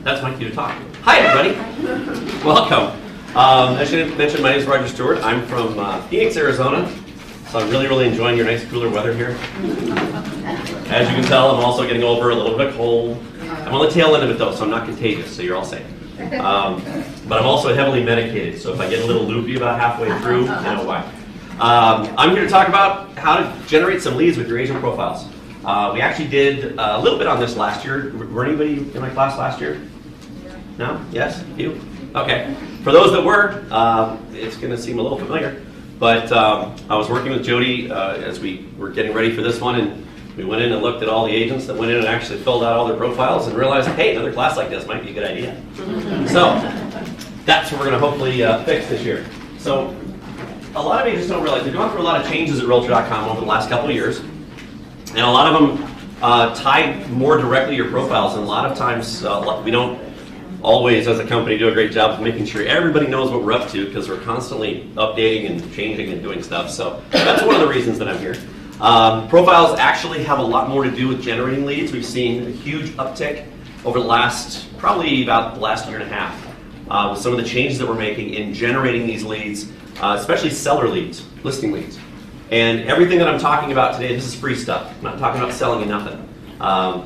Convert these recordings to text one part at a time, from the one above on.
That's my cue to talk. Hi, everybody. Welcome. I should mention my name is Roger Stewart. I'm from Phoenix, Arizona. So I'm really enjoying your nice cooler weather here. As you can tell, I'm also getting over a little bit cold. I'm on the tail end of it though, so I'm not contagious, so you're all safe. But I'm also heavily medicated, so if I get a little loopy about halfway through, you know why. I'm here to talk about how to generate some leads with your agent profiles. We actually did a little bit on this last year. Were anybody in my class last year? No? Yes? You? Okay. For those that were, it's going to seem a little familiar. But I was working with Jody as we were getting ready for this one, and we went in and looked at all the agents that went in and actually filled out all their profiles and realized, hey, another class like this might be a good idea. So that's what we're going to hopefully fix this year. So a lot of agents don't realize they've gone through a lot of changes at Realtor.com over the last couple of years. And a lot of them tie more directly to your profiles. And a lot of times we don't always, as a company, do a great job of making sure everybody knows what we're up to because we're constantly updating and changing and doing stuff. So that's one of the reasons that I'm here. Profiles actually have a lot more to do with generating leads. We've seen a huge uptick over the last, probably about the last year and a half with some of the changes that we're making in generating these leads, especially seller leads, listing leads. And everything that I'm talking about today, this is free stuff. I'm not talking about selling you nothing.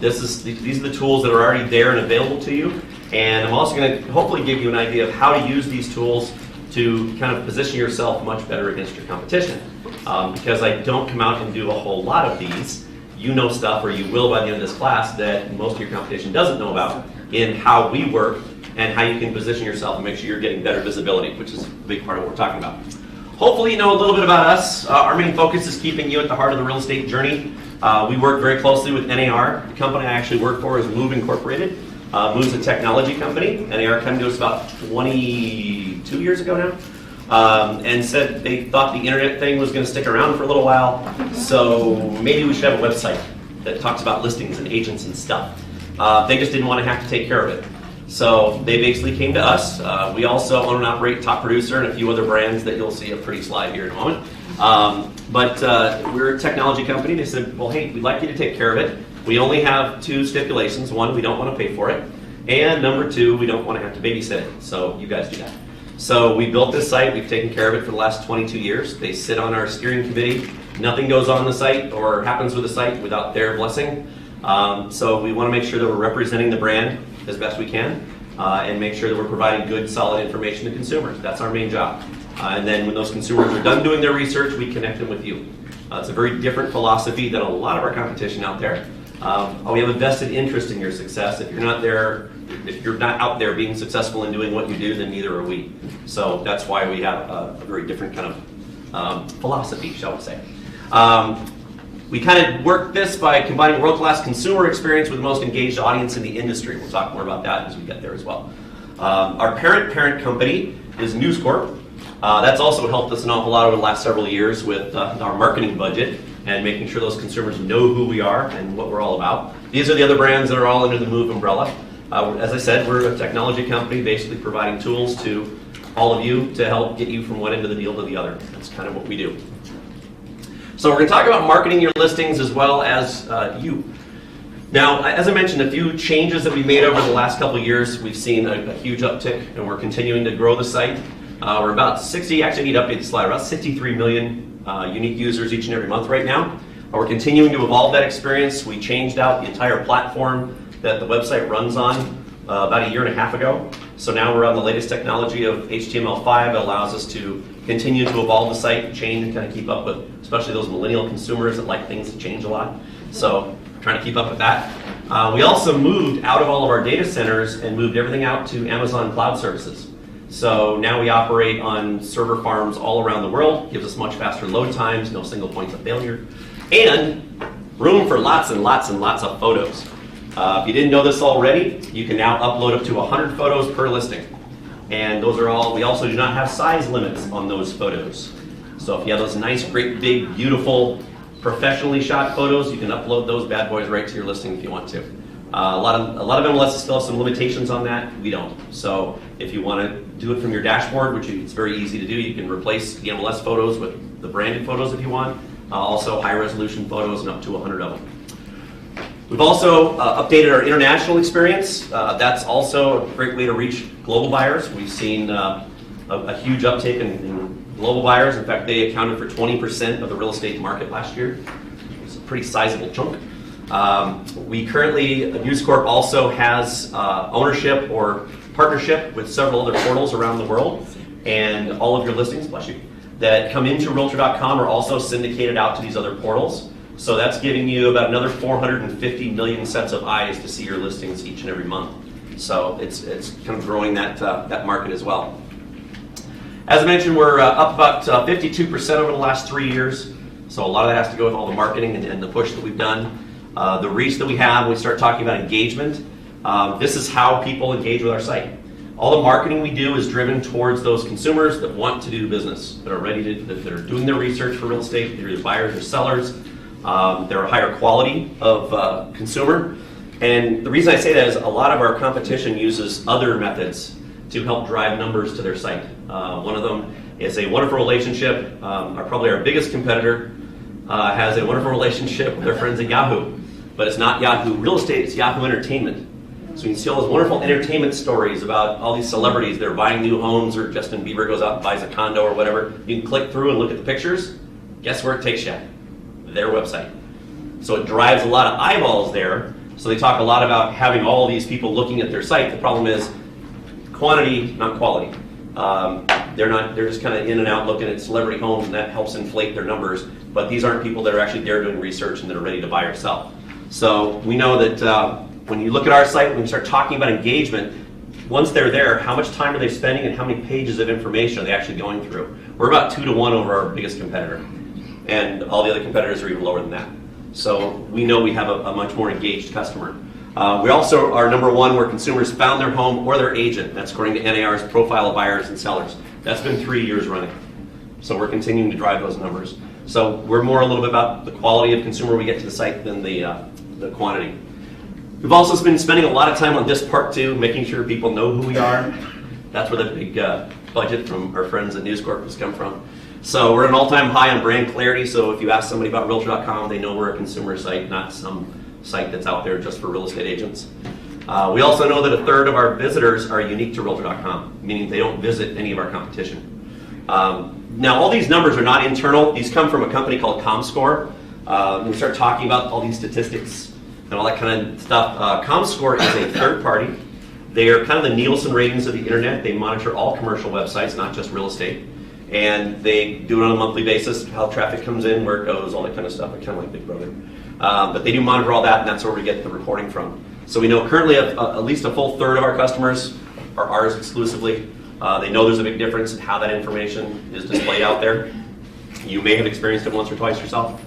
These are the tools that are already there and available to you. And I'm also going to hopefully give you an idea of how to use these tools to kind of position yourself much better against your competition. Because I don't come out and do a whole lot of these. You know stuff, or you will by the end of this class, that most of your competition doesn't know about in how we work and how you can position yourself and make sure you're getting better visibility, which is a big part of what we're talking about. Hopefully you know a little bit about us. Our main focus is keeping you at the heart of the real estate journey. We work very closely with NAR. The company I actually work for is Move Incorporated. Move's a technology company. NAR came to us about 22 years ago now. And said they thought the internet thing was going to stick around for a little while, so maybe we should have a website that talks about listings and agents and stuff. They just didn't want to have to take care of it. So they basically came to us. We also own and operate Top Producer and a few other brands that you'll see a pretty slide here in a moment. But we're a technology company. They said, well, hey, we'd like you to take care of it. We only have two stipulations. One, we don't want to pay for it. And number two, we don't want to have to babysit it. So you guys do that. So we built this site. We've taken care of it for the last 22 years. They sit on our steering committee. Nothing goes on the site or happens with the site without their blessing. So we want to make sure that we're representing the brand as best we can and make sure that we're providing good, solid information to consumers. That's our main job. And then when those consumers are done doing their research, we connect them with you. It's a very different philosophy than a lot of our competition out there. We have a vested interest in your success. If you're not there, if you're not out there being successful in doing what you do, then neither are we. So that's why we have a very different kind of philosophy, shall we say. We kind of work this by combining world-class consumer experience with the most engaged audience in the industry. We'll talk more about that as we get there as well. Our parent company is News Corp. That's also helped us an awful lot over the last several years with our marketing budget and making sure those consumers know who we are and what we're all about. These are the other brands that are all under the Move umbrella. As I said, we're a technology company basically providing tools to all of you to help get you from one end of the deal to the other. That's kind of what we do. So we're going to talk about marketing your listings as well as you. Now, as I mentioned, a few changes that we made over the last couple of years. We've seen a huge uptick, and we're continuing to grow the site. We're about 60, actually I need to update the slide, about 63 million unique users each and every month right now. We're continuing to evolve that experience. We changed out the entire platform that the website runs on about a year and a half ago. So now we're on the latest technology of HTML5. It allows us to continue to evolve the site and change and kind of keep up with, especially those millennial consumers that like things to change a lot. So trying to keep up with that. We also moved out of all of our data centers and moved everything out to Amazon Cloud Services. So now we operate on server farms all around the world. Gives us much faster load times, no single points of failure, and room for lots and lots and lots of photos. If you didn't know this already, you can now upload up to 100 photos per listing. And those are all, we also do not have size limits on those photos. So if you have those nice, great, big, beautiful, professionally shot photos, you can upload those bad boys right to your listing if you want to. A lot of MLSs still have some limitations on that. We don't. So if you want to do it from your dashboard, which it's very easy to do, you can replace the MLS photos with the branded photos if you want. Also high resolution photos and up to 100 of them. We've also updated our international experience. That's also a great way to reach global buyers. We've seen a huge uptake in global buyers. In fact, they accounted for 20% of the real estate market last year. It's a pretty sizable chunk. We currently, News Corp also has ownership or partnership with several other portals around the world, and all of your listings, bless you, that come into Realtor.com are also syndicated out to these other portals. So that's giving you about another 450 million sets of eyes to see your listings each and every month. So it's kind of growing that market as well. As I mentioned, we're up about 52% over the last 3 years. So a lot of that has to go with all the marketing and the push that we've done. The reach that we have, we start talking about engagement. This is how people engage with our site. All the marketing we do is driven towards those consumers that want to do business, that are ready to, that are doing their research for real estate. They're either buyers or sellers. They're a higher quality of consumer. And the reason I say that is a lot of our competition uses other methods to help drive numbers to their site. One of them is a wonderful relationship. Probably our biggest competitor has a wonderful relationship with their friends at Yahoo. But it's not Yahoo Real Estate, it's Yahoo Entertainment. So you can see all those wonderful entertainment stories about all these celebrities that are buying new homes, or Justin Bieber goes out and buys a condo or whatever. You can click through and look at the pictures. Guess where it takes you? Their website. So it drives a lot of eyeballs there. So they talk a lot about having all these people looking at their site. The problem is quantity, not quality. They're just kind of in and out looking at celebrity homes, and that helps inflate their numbers. But these aren't people that are actually there doing research and that are ready to buy or sell. So we know that when you look at our site, when you start talking about engagement, once they're there, how much time are they spending and how many pages of information are they actually going through? We're about 2 to 1 over our biggest competitor. And all the other competitors are even lower than that. So we know we have a much more engaged customer. We also are number 1 where consumers found their home or their agent. That's according to NAR's profile of buyers and sellers. That's been 3 years running. So we're continuing to drive those numbers. So we're more a little bit about the quality of consumer we get to the site than the quantity. We've also been spending a lot of time on this part too, making sure people know who we are. That's where the big budget from our friends at News Corp has come from. So we're at an all-time high on brand clarity. So if you ask somebody about Realtor.com, they know we're a consumer site, not some site that's out there just for real estate agents. We also know that 1/3 of our visitors are unique to Realtor.com, meaning they don't visit any of our competition. Now, all these numbers are not internal. These come from a company called ComScore. We start talking about all these statistics and all that kind of stuff. ComScore is a third party. They are kind of the Nielsen ratings of the internet. They monitor all commercial websites, not just real estate. And they do it on a monthly basis, how traffic comes in, where it goes, all that kind of stuff. Kind of like Big Brother. But they do monitor all that, and that's where we get the reporting from. So we know currently at least a full 1/3 of our customers are ours exclusively. They know there's a big difference in how that information is displayed out there. You may have experienced it once or twice yourself.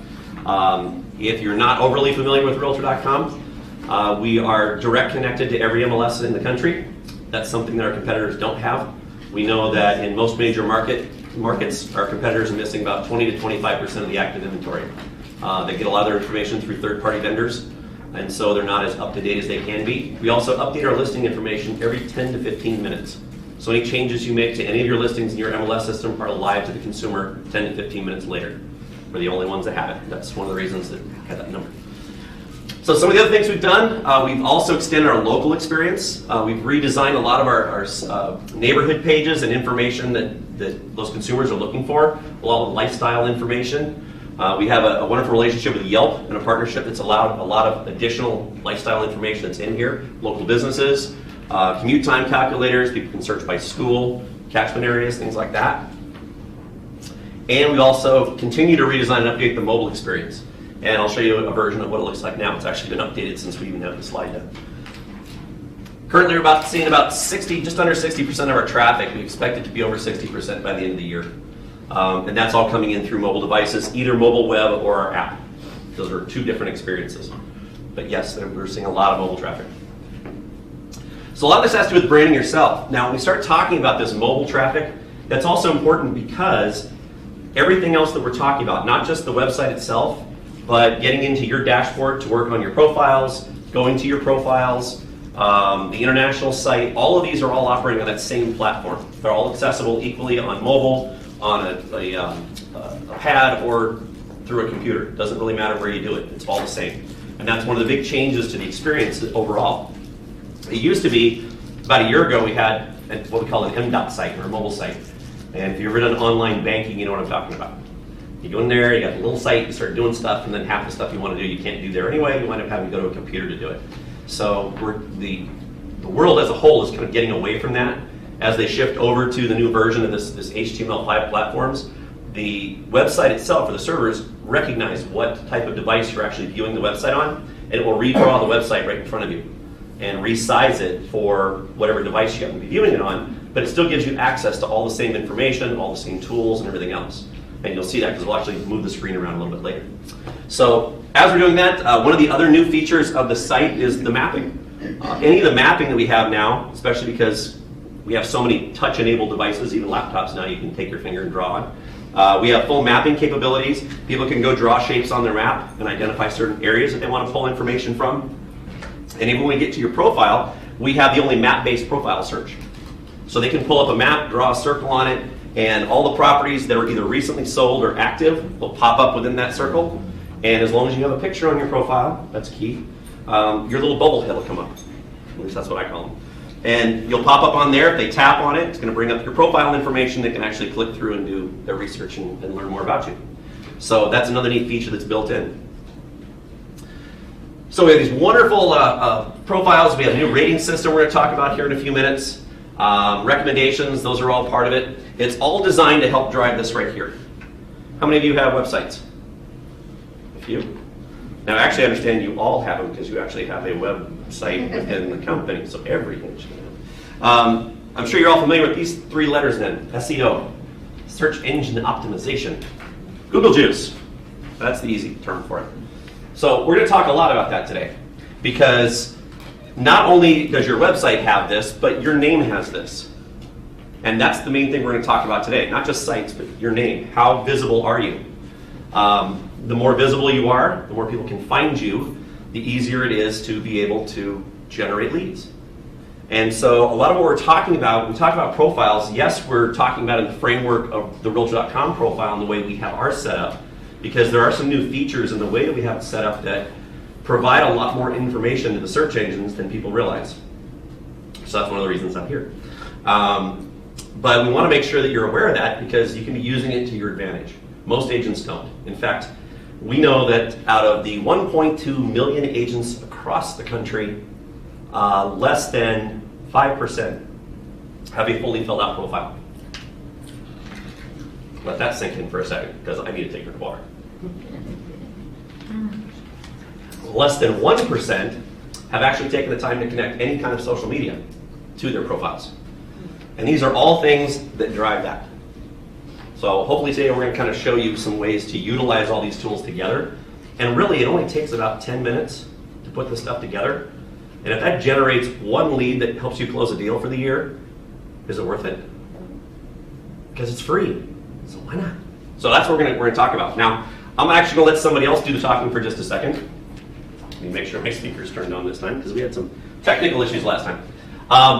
If you're not overly familiar with Realtor.com, we are direct connected to every MLS in the country. That's something that our competitors don't have. We know that in most major markets, our competitors are missing about 20 to 25% of the active inventory. They get a lot of their information through third-party vendors, and so they're not as up-to-date as they can be. We also update our listing information every 10 to 15 minutes. So any changes you make to any of your listings in your MLS system are live to the consumer 10 to 15 minutes later. We're the only ones that have it. That's one of the reasons that we have that number. So some of the other things we've done, we've also extended our local experience. We've redesigned a lot of our neighborhood pages and information that those consumers are looking for, a lot of lifestyle information. We have a wonderful relationship with Yelp and a partnership that's allowed a lot of additional lifestyle information that's in here, local businesses, commute time calculators, people can search by school, catchment areas, things like that. And we also continue to redesign and update the mobile experience. And I'll show you a version of what it looks like now. It's actually been updated since we even have the slide yet. Currently, we're seeing about just under 60% of our traffic. We expect it to be over 60% by the end of the year. And that's all coming in through mobile devices, either mobile web or our app. Those are 2 different experiences. But yes, we're seeing a lot of mobile traffic. So a lot of this has to do with branding yourself. Now, when we start talking about this mobile traffic, that's also important because everything else that we're talking about, not just the website itself, but getting into your dashboard to work on your profiles, going to your profiles, the international site, all of these are all operating on that same platform. They're all accessible equally on mobile, on a pad, or through a computer. It doesn't really matter where you do it. It's all the same. And that's one of the big changes to the experience overall. It used to be, about a year ago, we had what we call an M.dot site, or a mobile site. And if you've ever done online banking, you know what I'm talking about. You go in there, you got a little site, you start doing stuff, and then half the stuff you want to do, you can't do there anyway. You wind up having to go to a computer to do it. So the world as a whole is kind of getting away from that. As they shift over to the new version of this HTML5 platforms, the website itself, or the servers, recognize what type of device you're actually viewing the website on, and it will redraw the website right in front of you and resize it for whatever device you happen to be viewing it on, but it still gives you access to all the same information, all the same tools, and everything else. And you'll see that because we'll actually move the screen around a little bit later. So as we're doing that, one of the other new features of the site is the mapping. Any of the mapping that we have now, especially because we have so many touch-enabled devices, even laptops now you can take your finger and draw on. We have full mapping capabilities. People can go draw shapes on their map and identify certain areas that they want to pull information from. And even when we get to your profile, we have the only map-based profile search. So they can pull up a map, draw a circle on it, and all the properties that are either recently sold or active will pop up within that circle. And as long as you have a picture on your profile, that's key, your little bubble head will come up. At least that's what I call them. And you'll pop up on there. If they tap on it, it's going to bring up your profile information. They can actually click through and do their research and learn more about you. So that's another neat feature that's built in. So we have these wonderful profiles. We have a new rating system we're going to talk about here in a few minutes. Recommendations, those are all part of it. It's all designed to help drive this right here. How many of you have websites? A few? Now actually I understand you all have them because you actually have a website within the company, so everything should have. I'm sure you're all familiar with these three letters then. SEO, Search Engine Optimization. Google Juice, that's the easy term for it. So we're going to talk a lot about that today because not only does your website have this, but your name has this. And that's the main thing we're going to talk about today. Not just sites, but your name. How visible are you? The more visible you are, the more people can find you, the easier it is to be able to generate leads. And so a lot of what we're talking about, when we talk about profiles, yes, we're talking about in the framework of the Realtor.com profile and the way we have ours set up, because there are some new features in the way that we have it set up that provide a lot more information to the search engines than people realize. So that's one of the reasons I'm here. But we want to make sure that you're aware of that because you can be using it to your advantage. Most agents don't. In fact, we know that out of the 1.2 million agents across the country, less than 5% have a fully filled out profile. Let that sink in for a second because I need to take a drink of water. Less than 1% have actually taken the time to connect any kind of social media to their profiles. And these are all things that drive that. So hopefully today we're going to kind of show you some ways to utilize all these tools together. And really it only takes about 10 minutes to put this stuff together. And if that generates one lead that helps you close a deal for the year, is it worth it? Because it's free. So why not? So that's what we're going to talk about. Now, I'm actually going to let somebody else do the talking for just a second. Let me make sure my speaker's turned on this time because we had some technical issues last time.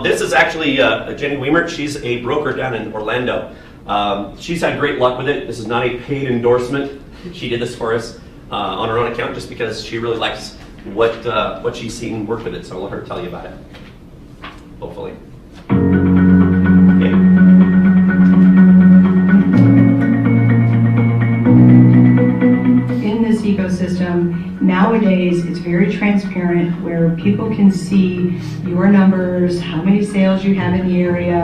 This is actually Jenny Weimer. She's a broker down in Orlando. She's had great luck with it. This is not a paid endorsement. She did this for us on her own account just because she really likes what she's seen work with it. So I'll let her tell you about it, hopefully. Ecosystem nowadays, it's very transparent where people can see your numbers, how many sales you have in the area,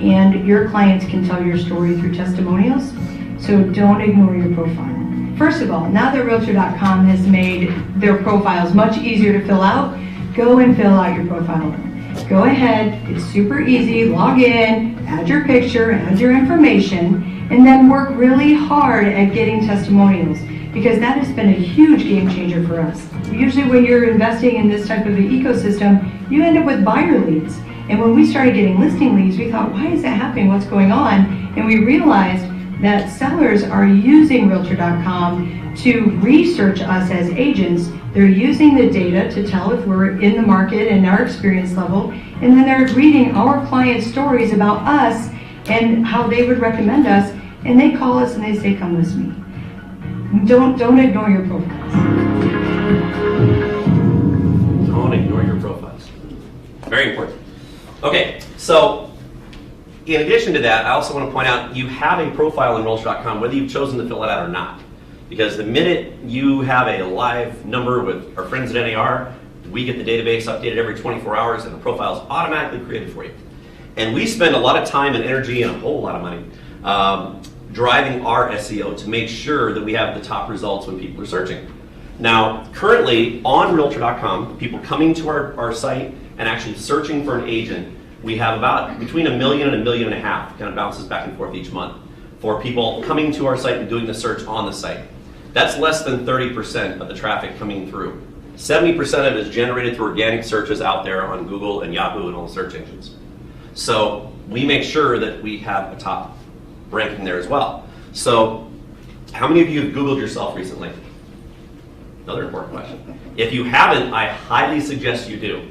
and your clients can tell your story through testimonials. So don't ignore your profile. First of all, now that Realtor.com has made their profiles much easier to fill out, go and fill out your profile. Go ahead, it's super easy, log in, add your picture, add your information, and then work really hard at getting testimonials. Because that has been a huge game changer for us. Usually when you're investing in this type of an ecosystem, you end up with buyer leads. And when we started getting listing leads, we thought, why is that happening? What's going on? And we realized that sellers are using Realtor.com to research us as agents. They're using the data to tell if we're in the market and our experience level. And then they're reading our clients' stories about us and how they would recommend us. And they call us and they say, come list me. Don't ignore your profiles. Very important. Okay, so in addition to that, I also want to point out you have a profile on Realtor.com, whether you've chosen to fill it out or not. Because the minute you have a live number with our friends at NAR, we get the database updated every 24 hours and the profile is automatically created for you. And we spend a lot of time and energy and a whole lot of money driving our SEO to make sure that we have the top results when people are searching. Now, currently on Realtor.com, people coming to our site and actually searching for an agent, we have about between 1 million and 1.5 million, kind of bounces back and forth each month, for people coming to our site and doing the search on the site. That's less than 30% of the traffic coming through. 70% of it is generated through organic searches out there on Google and Yahoo and all the search engines. So we make sure that we have a top ranking there as well. So how many of you have Googled yourself recently? Another important question. If you haven't, I highly suggest you do.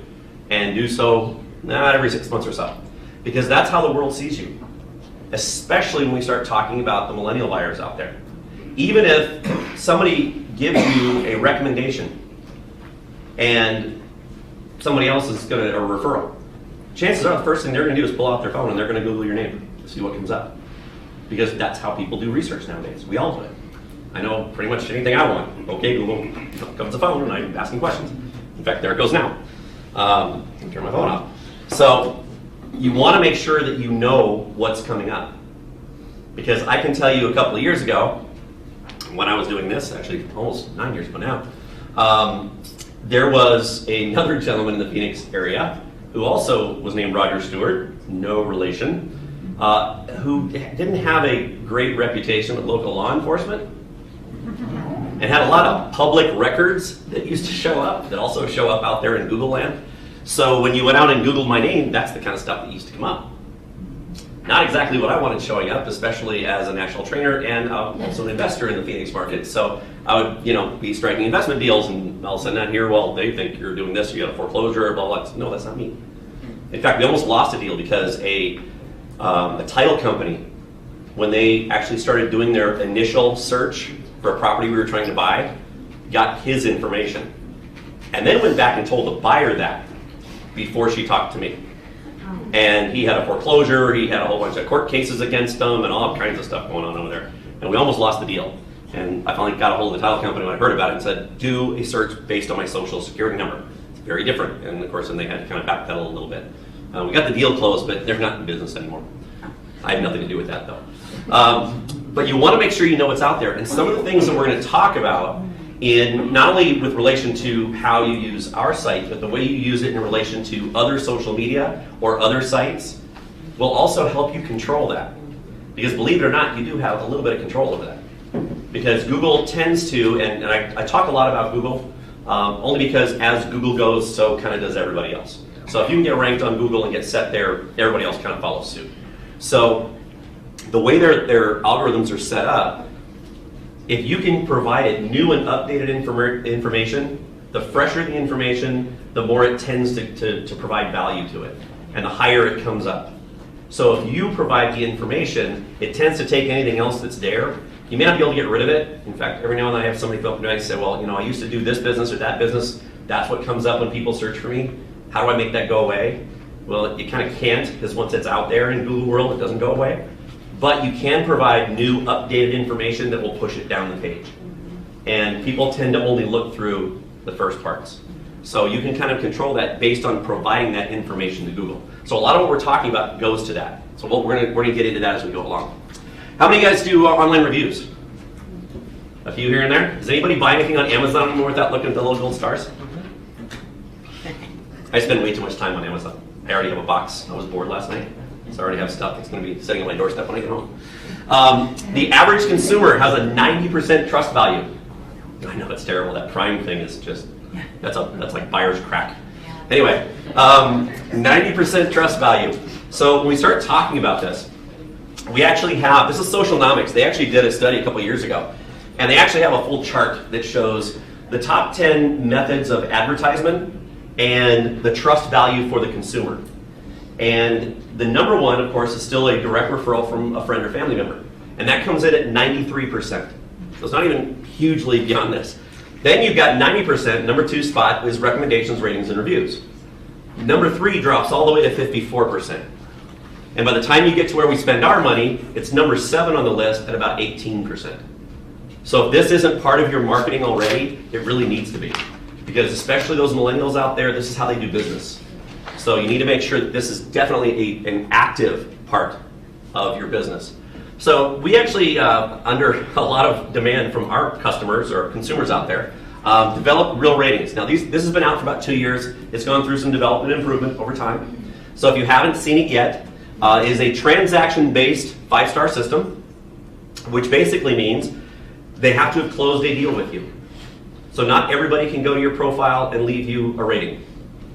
And do so not every 6 months or so. Because that's how the world sees you. Especially when we start talking about the millennial buyers out there. Even if somebody gives you a recommendation and somebody else is going to, a referral, chances are the first thing they're going to do is pull out their phone and they're going to Google your name to see what comes up. Because that's how people do research nowadays. We all do it. I know pretty much anything I want. Okay, Google, comes the phone and I'm asking questions. In fact, there it goes now. Turn my phone off. So you want to make sure that you know what's coming up. Because I can tell you a couple of years ago, when I was doing this, actually almost 9 years ago now, there was another gentleman in the Phoenix area who also was named Roger Stewart, no relation, who didn't have a great reputation with local law enforcement and had a lot of public records that used to show up, that also show up out there in Google land. So when you went out and Googled my name, that's the kind of stuff that used to come up. Not exactly what I wanted showing up, especially as a national trainer and also an investor in the Phoenix market. So I would, be striking investment deals, and all of a sudden I hear, well, they think you're doing this, you got a foreclosure, blah, blah. No, that's not me. In fact, we almost lost a deal because a title company, when they actually started doing their initial search for a property we were trying to buy, got his information. And then went back and told the buyer that before she talked to me. And he had a foreclosure, he had a whole bunch of court cases against him, and all kinds of stuff going on over there. And we almost lost the deal. And I finally got a hold of the title company when I heard about it and said, do a search based on my social security number. It's very different. And of course, then they had to kind of backpedal a little bit. We got the deal closed, but they're not in business anymore. I have nothing to do with that, though. But you want to make sure you know what's out there. And some of the things that we're going to talk about in not only with relation to how you use our site, but the way you use it in relation to other social media or other sites will also help you control that. Because believe it or not, you do have a little bit of control over that. Because Google tends to, and I talk a lot about Google, only because as Google goes, so kind of does everybody else. So if you can get ranked on Google and get set there, everybody else kind of follows suit. So the way their algorithms are set up, if you can provide it new and updated information, the fresher the information, the more it tends to provide value to it, and the higher it comes up. So if you provide the information, it tends to take anything else that's there. You may not be able to get rid of it. In fact, every now and then I have somebody come up to me and say, well, I used to do this business or that business. That's what comes up when people search for me. How do I make that go away? Well, you kind of can't, because once it's out there in Google world, it doesn't go away. But you can provide new, updated information that will push it down the page. And people tend to only look through the first parts. So you can kind of control that based on providing that information to Google. So a lot of what we're talking about goes to that. So we're going to get into that as we go along. How many of you guys do online reviews? A few here and there? Does anybody buy anything on Amazon anymore without looking at the little gold stars? I spend way too much time on Amazon. I already have a box. I was bored last night. So I already have stuff that's going to be sitting on my doorstep when I get home. The average consumer has a 90% trust value. I know it's terrible. That Prime thing is just, that's like buyer's crack. Anyway, 90% trust value. So when we start talking about this, we actually have, this is Socialnomics. They actually did a study a couple years ago. And they actually have a full chart that shows the top 10 methods of advertisement and the trust value for the consumer. And the number one, of course, is still a direct referral from a friend or family member. And that comes in at 93%. So it's not even hugely beyond this. Then you've got 90%, number two spot is recommendations, ratings, and reviews. Number 3 drops all the way to 54%. And by the time you get to where we spend our money, it's number 7 on the list at about 18%. So if this isn't part of your marketing already, it really needs to be. Because especially those millennials out there, this is how they do business. So you need to make sure that this is definitely an active part of your business. So we actually, under a lot of demand from our customers or consumers out there, develop real ratings. Now this has been out for about 2 years. It's gone through some development and improvement over time. So if you haven't seen it yet, it is a transaction-based 5-star system, which basically means they have to have closed a deal with you. So not everybody can go to your profile and leave you a rating.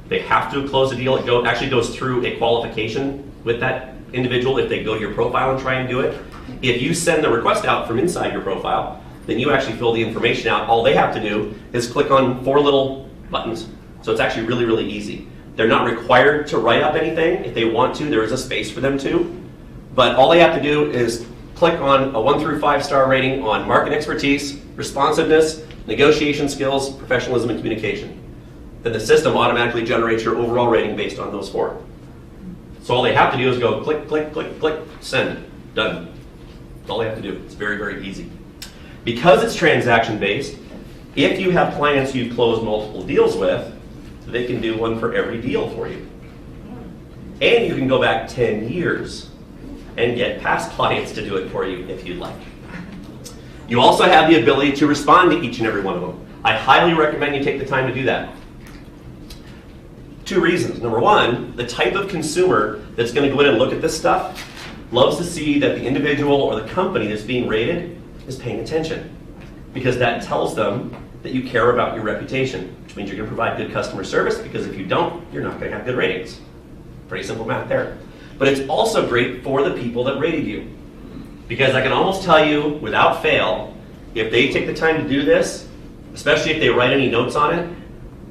They have to have closed a deal. It actually goes through a qualification with that individual if they go to your profile and try and do it. If you send the request out from inside your profile, then you actually fill the information out. All they have to do is click on 4 little buttons. So it's actually really, really easy. They're not required to write up anything. If they want to, there is a space for them to. But all they have to do is click on a 1 through 5-star rating on market expertise, responsiveness, negotiation skills, professionalism, and communication. Then the system automatically generates your overall rating based on those 4. So all they have to do is go click, click, click, click, send, done. That's all they have to do. It's very, very easy. Because it's transaction-based, if you have clients you've closed multiple deals with, they can do one for every deal for you. And you can go back 10 years and get past clients to do it for you if you'd like. You also have the ability to respond to each and every one of them. I highly recommend you take the time to do that. 2 reasons. Number 1, the type of consumer that's going to go in and look at this stuff loves to see that the individual or the company that's being rated is paying attention, because that tells them that you care about your reputation, which means you're going to provide good customer service, because if you don't, you're not going to have good ratings. Pretty simple math there. But it's also great for the people that rated you, because I can almost tell you without fail, if they take the time to do this, especially if they write any notes on it,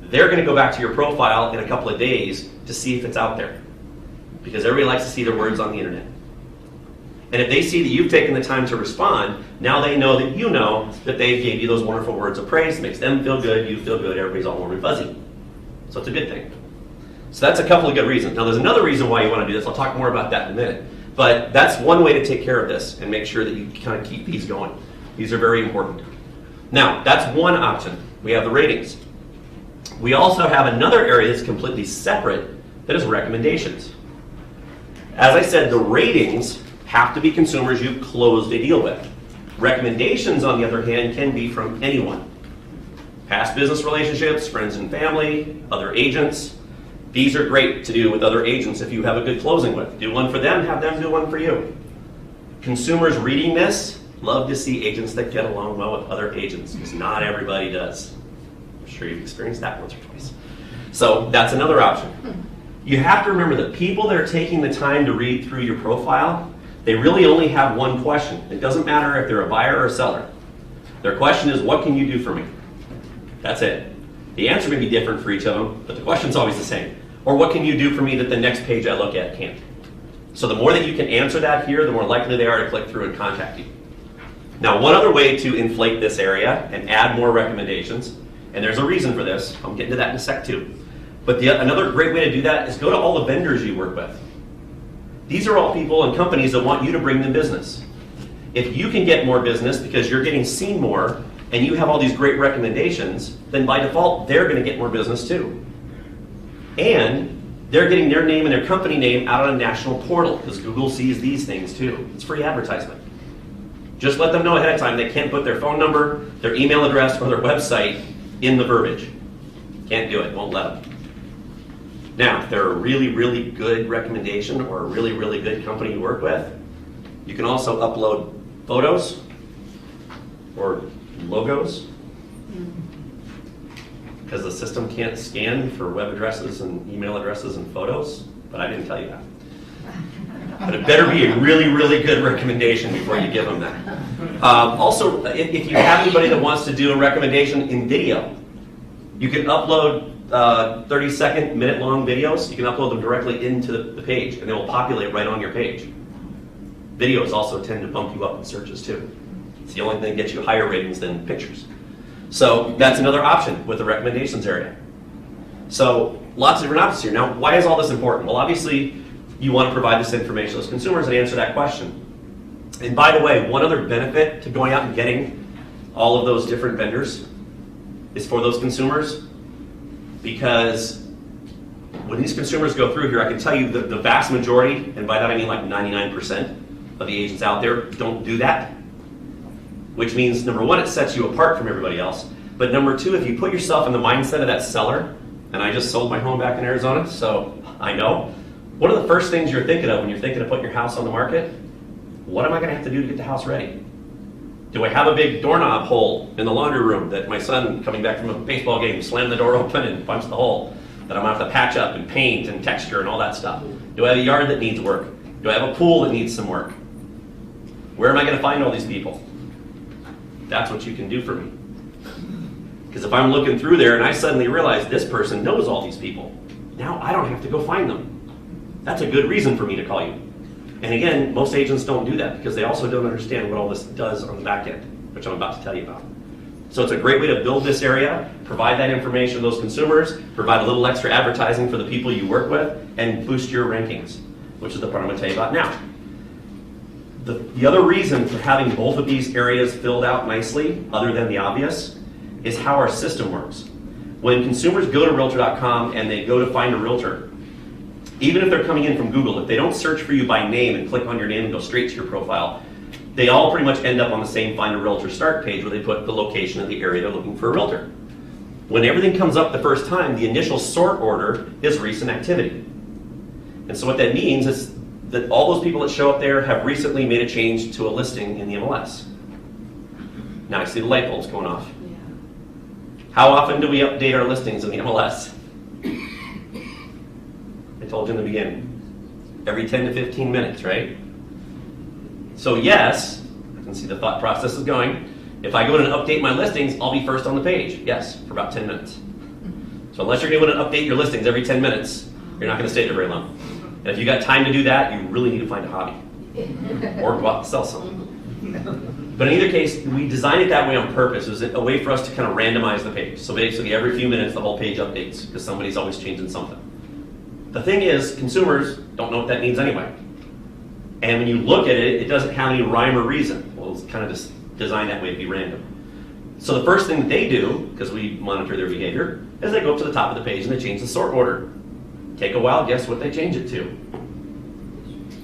they're going to go back to your profile in a couple of days to see if it's out there, because everybody likes to see their words on the internet. And if they see that you've taken the time to respond, now they know that you know that they gave you those wonderful words of praise. It makes them feel good, you feel good, everybody's all warm and fuzzy. So it's a good thing. So that's a couple of good reasons. Now there's another reason why you want to do this. I'll talk more about that in a minute. But that's one way to take care of this and make sure that you kind of keep these going. These are very important. Now, that's one option. We have the ratings. We also have another area that's completely separate, that is recommendations. As I said, the ratings have to be consumers you've closed a deal with. Recommendations, on the other hand, can be from anyone. Past business relationships, friends and family, other agents. These are great to do with other agents if you have a good closing with. Do one for them, have them do one for you. Consumers reading this love to see agents that get along well with other agents, because not everybody does. I'm sure you've experienced that once or twice. So that's another option. You have to remember that people that are taking the time to read through your profile, they really only have one question. It doesn't matter if they're a buyer or a seller. Their question is, what can you do for me? That's it. The answer may be different for each of them, but the question's always the same. Or what can you do for me that the next page I look at can't? So the more that you can answer that here, the more likely they are to click through and contact you. Now, one other way to inflate this area and add more recommendations, and there's a reason for this, I'll get into that in a sec too, but another great way to do that is go to all the vendors you work with. These are all people and companies that want you to bring them business. If you can get more business because you're getting seen more and you have all these great recommendations, then by default, they're going to get more business too. And they're getting their name and their company name out on a national portal, because Google sees these things too. It's free advertisement. Just let them know ahead of time they can't put their phone number, their email address, or their website in the verbiage. Can't do it, won't let them. Now, if they're a really, really good recommendation or a really, really good company you work with, you can also upload photos or logos, because the system can't scan for web addresses and email addresses and photos, but I didn't tell you that. But it better be a really, really good recommendation before you give them that. Also, if you have anybody that wants to do a recommendation in video, you can upload 30-second, minute-long videos. You can upload them directly into the page, and they will populate right on your page. Videos also tend to bump you up in searches too. It's the only thing that gets you higher ratings than pictures. So that's another option with the recommendations area. So lots of different options here. Now, why is all this important? Well, obviously, you want to provide this information to those consumers and answer that question. And by the way, one other benefit to going out and getting all of those different vendors is for those consumers, because when these consumers go through here, I can tell you that the vast majority, and by that I mean like 99% of the agents out there, don't do that. Which means, number one, it sets you apart from everybody else. But number two, if you put yourself in the mindset of that seller, and I just sold my home back in Arizona, so I know, one of the first things you're thinking of when you're thinking of putting your house on the market, what am I going to have to do to get the house ready? Do I have a big doorknob hole in the laundry room that my son, coming back from a baseball game, slammed the door open and punched the hole that I'm going to have to patch up and paint and texture and all that stuff? Do I have a yard that needs work? Do I have a pool that needs some work? Where am I going to find all these people? That's what you can do for me. Because if I'm looking through there and I suddenly realize this person knows all these people, now I don't have to go find them. That's a good reason for me to call you. And again, most agents don't do that because they also don't understand what all this does on the back end, which I'm about to tell you about. So it's a great way to build this area, provide that information to those consumers, provide a little extra advertising for the people you work with, and boost your rankings, which is the part I'm going to tell you about now. The other reason for having both of these areas filled out nicely, other than the obvious, is how our system works. When consumers go to Realtor.com and they go to find a realtor, even if they're coming in from Google, if they don't search for you by name and click on your name and go straight to your profile, they all pretty much end up on the same Find a Realtor start page where they put the location of the area they're looking for a realtor. When everything comes up the first time, the initial sort order is recent activity. And so what that means is that all those people that show up there have recently made a change to a listing in the MLS. Now I see the light bulbs going off. Yeah. How often do we update our listings in the MLS? I told you in the beginning. Every 10 to 15 minutes, right? So yes, I can see the thought process is going. If I go in and update my listings, I'll be first on the page. Yes, for about 10 minutes. So unless you're going to update your listings every 10 minutes, you're not going to stay there very long. And if you got time to do that, you really need to find a hobby. Or go out and sell something. But in either case, we designed it that way on purpose. It was a way for us to kind of randomize the page. So basically every few minutes the whole page updates because somebody's always changing something. The thing is, consumers don't know what that means anyway. And when you look at it, it doesn't have any rhyme or reason. Well, it's kind of just designed that way to be random. So the first thing that they do, because we monitor their behavior, is they go up to the top of the page and they change the sort order. Take a wild guess what they change it to.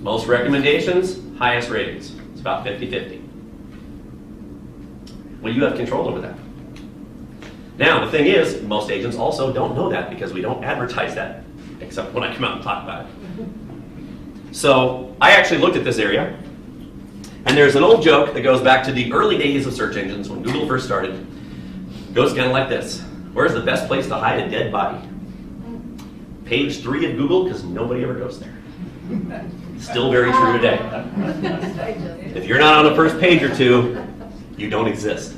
Most recommendations, highest ratings. It's about 50-50. Well, you have control over that. Now, the thing is, most agents also don't know that because we don't advertise that, except when I come out and talk about it. So I actually looked at this area, and there's an old joke that goes back to the early days of search engines when Google first started. It goes kind of like this. Where's the best place to hide a dead body? Page 3 of Google, because nobody ever goes there. Still very true today. If you're not on the first page or two, you don't exist.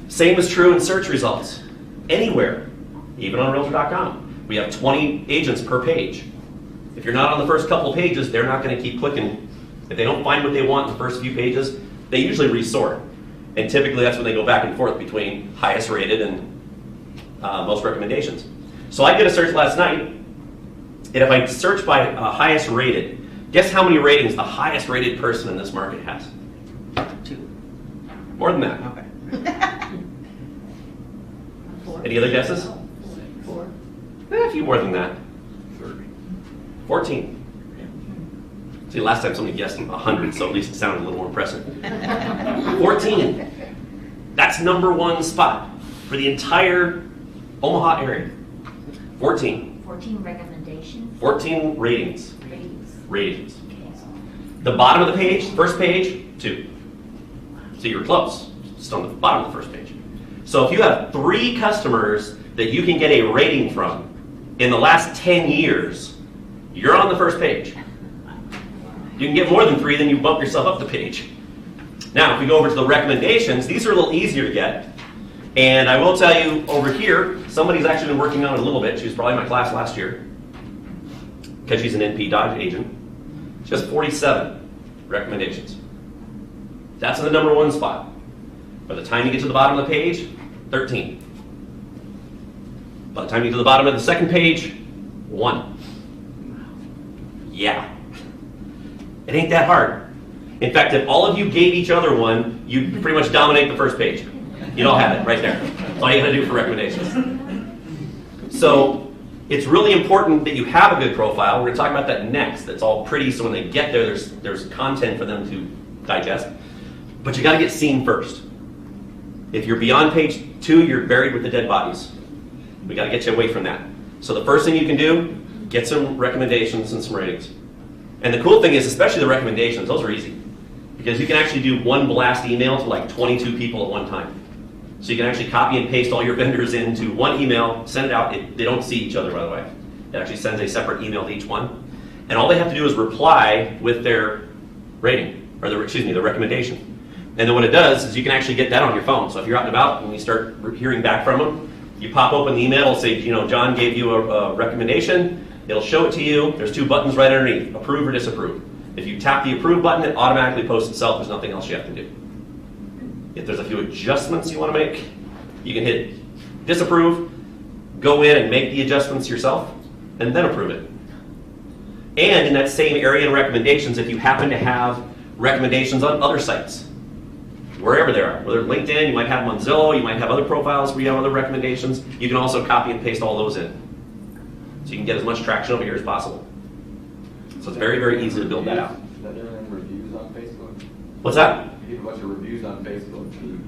Same is true in search results. Anywhere, even on Realtor.com. We have 20 agents per page. If you're not on the first couple pages, they're not going to keep clicking. If they don't find what they want in the first few pages, they usually resort. And typically that's when they go back and forth between highest rated and most recommendations. So I did a search last night, and if I search by highest rated, guess how many ratings the highest rated person in this market has? 2. More than that. Okay. Any other guesses? 4. A few more than that. 14. See, last time somebody guessed 100, so at least it sounded a little more impressive. 14. That's #1 spot for the entire Omaha area. 14. 14 recommendations. 14 ratings. Ratings. Ratings. The bottom of the page, first page, 2. So you're close. Just on the bottom of the first page. So if you have 3 customers that you can get a rating from in the last 10 years, you're on the first page. You can get more than 3, then you bump yourself up the page. Now, if we go over to the recommendations, these are a little easier to get. And I will tell you over here, somebody's actually been working on it a little bit. She was probably in my class last year because she's an NPD agent. She has 47 recommendations. That's in the #1 spot. By the time you get to the bottom of the page, 13. By the time you get to the bottom of the second page, 1. Yeah. It ain't that hard. In fact, if all of you gave each other one, you'd pretty much dominate the first page. You'd all have it right there. That's all you gotta do for recommendations. So it's really important that you have a good profile. We're gonna talk about that next. That's all pretty, so when they get there, there's content for them to digest. But you gotta get seen first. If you're beyond page 2, you're buried with the dead bodies. We gotta get you away from that. So the first thing you can do, get some recommendations and some ratings. And the cool thing is, especially the recommendations, those are easy. Because you can actually do one blast email to like 22 people at one time. So you can actually copy and paste all your vendors into one email, send it out. They don't see each other, by the way. It actually sends a separate email to each one. And all they have to do is reply with their rating, or the recommendation. And then what it does is you can actually get that on your phone. So if you're out and about and you start hearing back from them, you pop open the email, it'll say, John gave you a recommendation. It'll show it to you. There's 2 buttons right underneath, approve or disapprove. If you tap the approve button, it automatically posts itself. There's nothing else you have to do. If there's a few adjustments you want to make, you can hit disapprove, go in and make the adjustments yourself, and then approve it. And in that same area in recommendations, if you happen to have recommendations on other sites, wherever they are, whether LinkedIn, you might have them on Zillow, you might have other profiles where you have other recommendations, you can also copy and paste all those in. So you can get as much traction over here as possible. So it's very, very easy to build that out. Is that everything reviews on Facebook? What's that? You get a bunch of reviews on Facebook. You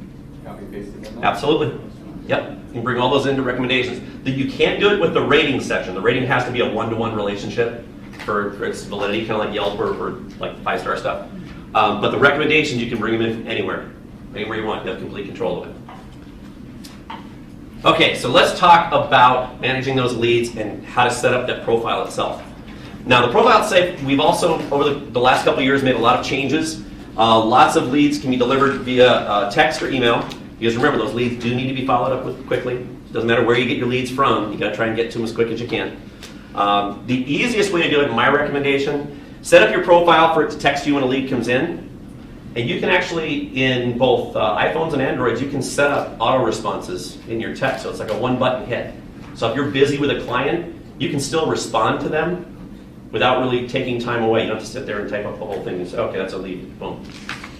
copy and paste it in there? Absolutely. Yep. You can bring all those into recommendations. You can't do it with the rating section. The rating has to be a one-to-one relationship for its validity, kind of like Yelp or like 5-star stuff. But the recommendations, you can bring them in anywhere you want. You have complete control of it. Okay, so let's talk about managing those leads and how to set up that profile itself. Now, the profile itself, we've also, over the last couple of years, made a lot of changes. Lots of leads can be delivered via text or email. Because remember, those leads do need to be followed up with quickly. It doesn't matter where you get your leads from. You got to try and get to them as quick as you can. The easiest way to do it, in my recommendation, set up your profile for it to text you when a lead comes in. And you can actually, in both iPhones and Androids, you can set up auto responses in your text. So it's like a one-button hit. So if you're busy with a client, you can still respond to them without really taking time away. You don't have to sit there and type up the whole thing and say, okay, that's a lead, boom.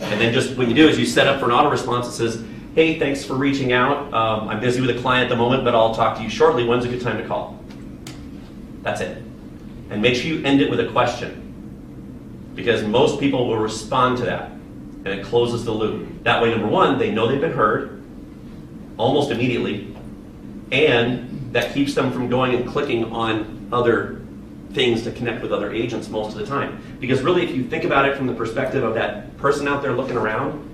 And then just what you do is you set up for an auto response that says, hey, thanks for reaching out. I'm busy with a client at the moment, but I'll talk to you shortly. When's a good time to call? That's it. And make sure you end it with a question, because most people will respond to that, and it closes the loop. That way, number one, they know they've been heard almost immediately, and that keeps them from going and clicking on other things to connect with other agents most of the time. Because really, if you think about it from the perspective of that person out there looking around,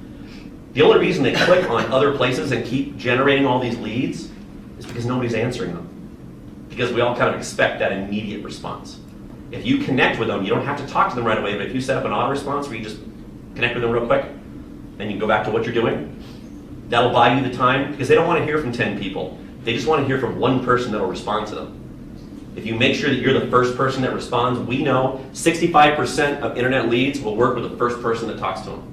the only reason they click on other places and keep generating all these leads is because nobody's answering them. Because we all kind of expect that immediate response. If you connect with them, you don't have to talk to them right away, but if you set up an auto response where you just connect with them real quick, and you go back to what you're doing, that'll buy you the time, because they don't want to hear from 10 people. They just want to hear from one person that'll respond to them. If you make sure that you're the first person that responds, we know 65% of internet leads will work with the first person that talks to them.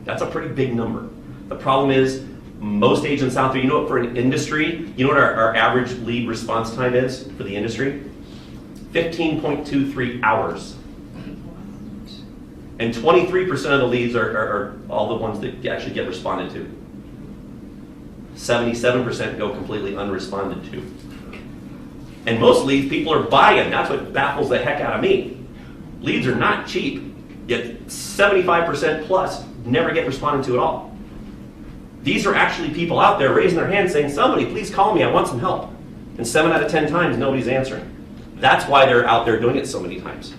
That's a pretty big number. The problem is, most agents out there, you know what, for an industry, you know what our average lead response time is for the industry? 15.23 hours. And 23% of the leads are all the ones that actually get responded to. 77% go completely unresponded to. And most leads, people are buying. That's what baffles the heck out of me. Leads are not cheap, yet 75% plus never get responded to at all. These are actually people out there raising their hand saying, somebody please call me, I want some help. And 7 out of 10 times, nobody's answering. That's why they're out there doing it so many times.